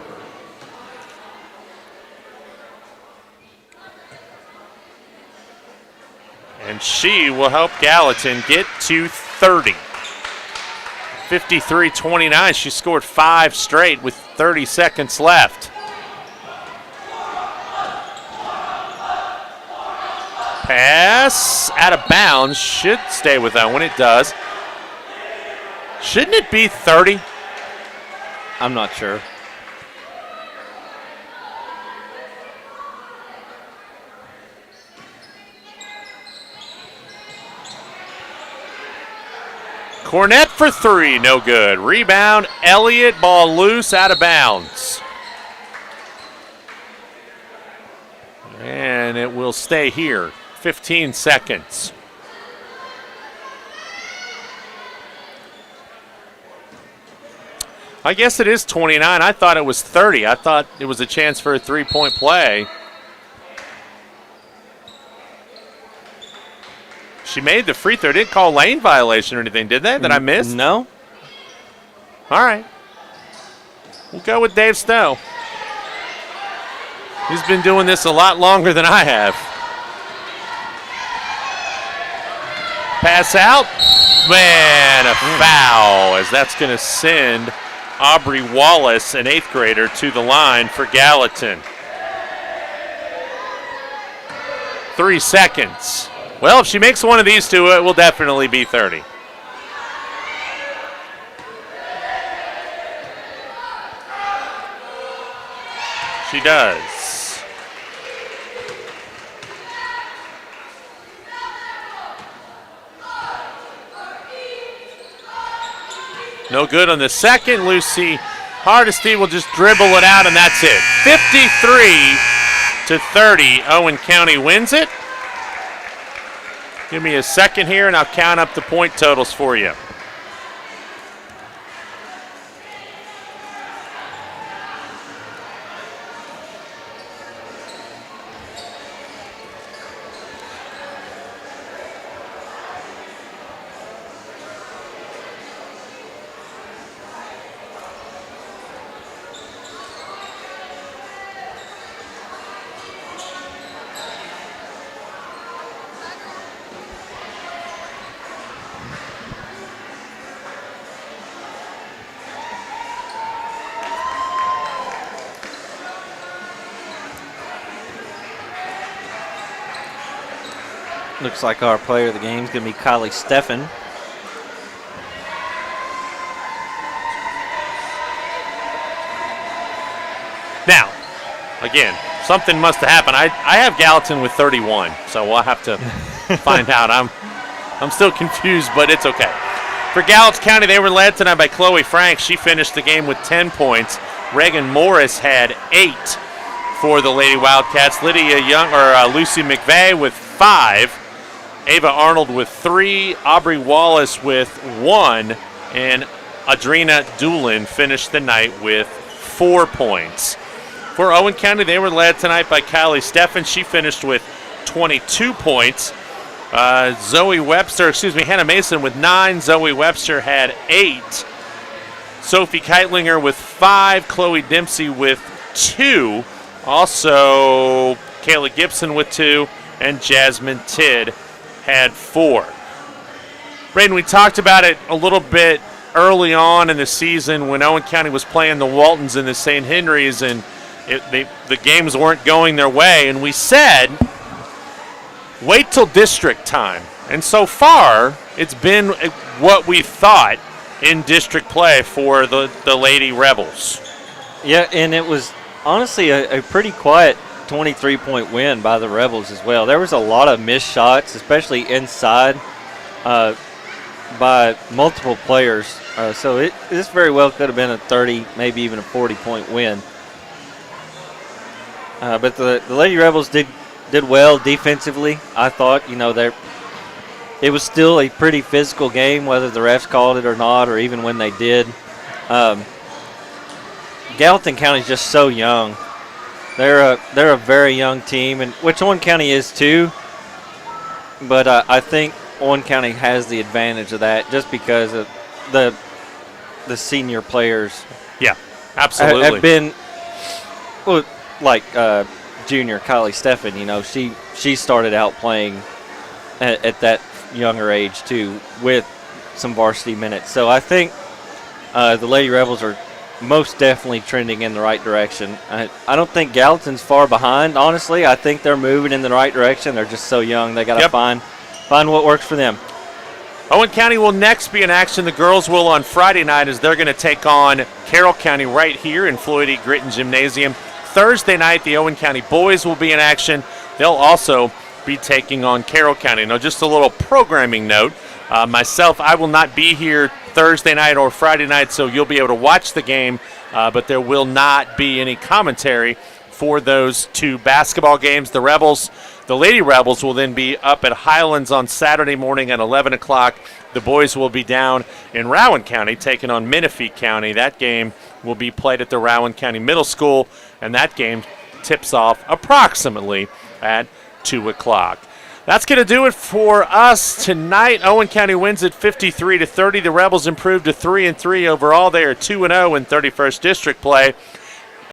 And she will help Gallatin get to 30. 53-29. She scored 5 straight with 30 seconds left. Pass out of bounds. Should stay with Owen. It does. Shouldn't it be 30? I'm not sure. Cornett for 3, no good. Rebound, Elliott, ball loose, out of bounds. And it will stay here. 15 seconds. I guess it is 29. I thought it was 30. I thought it was a chance for a 3-point play. She made the free throw. Didn't call lane violation or anything, did they? That I missed? No. All right. We'll go with Dave Stowe. He's been doing this a lot longer than I have. Pass out. Man, a foul, as that's going to send Aubrey Wallace, an 8th grader, to the line for Gallatin. 3 seconds. Well, if she makes one of these two, it will definitely be 30. She does. No good on the second. Lucy Hardesty will just dribble it out, and that's it. 53-30. Owen County wins it. Give me a second here, and I'll count up the point totals for you. Looks like our player of the game is going to be Kylie Steffen. Now, again, something must have happened. I have Gallatin with 31, so we'll have to find out. I'm still confused, but it's okay. For Gallatin County, they were led tonight by Chloe Frank. She finished the game with 10 points. Reagan Morris had 8 for the Lady Wildcats. Lucy McVeigh with 5. Ava Arnold with 3, Aubrey Wallace with 1, and Adrina Doolin finished the night with 4 points. For Owen County, they were led tonight by Kylie Steffen. She finished with 22 points. Hannah Mason with 9. Zoe Webster had 8. Sophie Keitlinger with 5. Chloe Dempsey with 2. Also, Kayla Gibson with 2. And Jasmine Tidd had 4. Braden, we talked about it a little bit early on in the season when Owen County was playing the Waltons and the St. Henrys, and the games weren't going their way. And we said, wait till district time. And so far, it's been what we thought in district play for the Lady Rebels. Yeah, and it was honestly a pretty quiet 23-point win by the Rebels as well. There was a lot of missed shots, especially inside, by multiple players. So this very well could have been a 30, maybe even a 40-point win. But the Lady Rebels did well defensively. I thought, it was still a pretty physical game, whether the refs called it or not, or even when they did. Gallatin County is just so young. They're a very young team, and which Owen County is too. But I think Owen County has the advantage of that just because of the senior players. Yeah, absolutely. Have been like junior Kylie Steffen. She started out playing at that younger age too with some varsity minutes. So I think the Lady Rebels are most definitely trending in the right direction. I don't think Gallatin's far behind, honestly. I think they're moving in the right direction. They're just so young. They got to find what works for them. Owen County will next be in action. The girls will on Friday night as they're going to take on Carroll County right here in Floyd E. Gritton Gymnasium. Thursday night, the Owen County boys will be in action. They'll also be taking on Carroll County. Now, just a little programming note. Myself, I will not be here Thursday night or Friday night, so you'll be able to watch the game, but there will not be any commentary for those two basketball games. The Lady Rebels will then be up at Highlands on Saturday morning at 11 o'clock. The boys will be down in Rowan County taking on Menifee County. That game will be played at the Rowan County Middle School, and that game tips off approximately at 2 o'clock. That's going to do it for us tonight. Owen County wins it 53-30. The Rebels improved to 3-3 overall. They are 2-0 in 31st District play.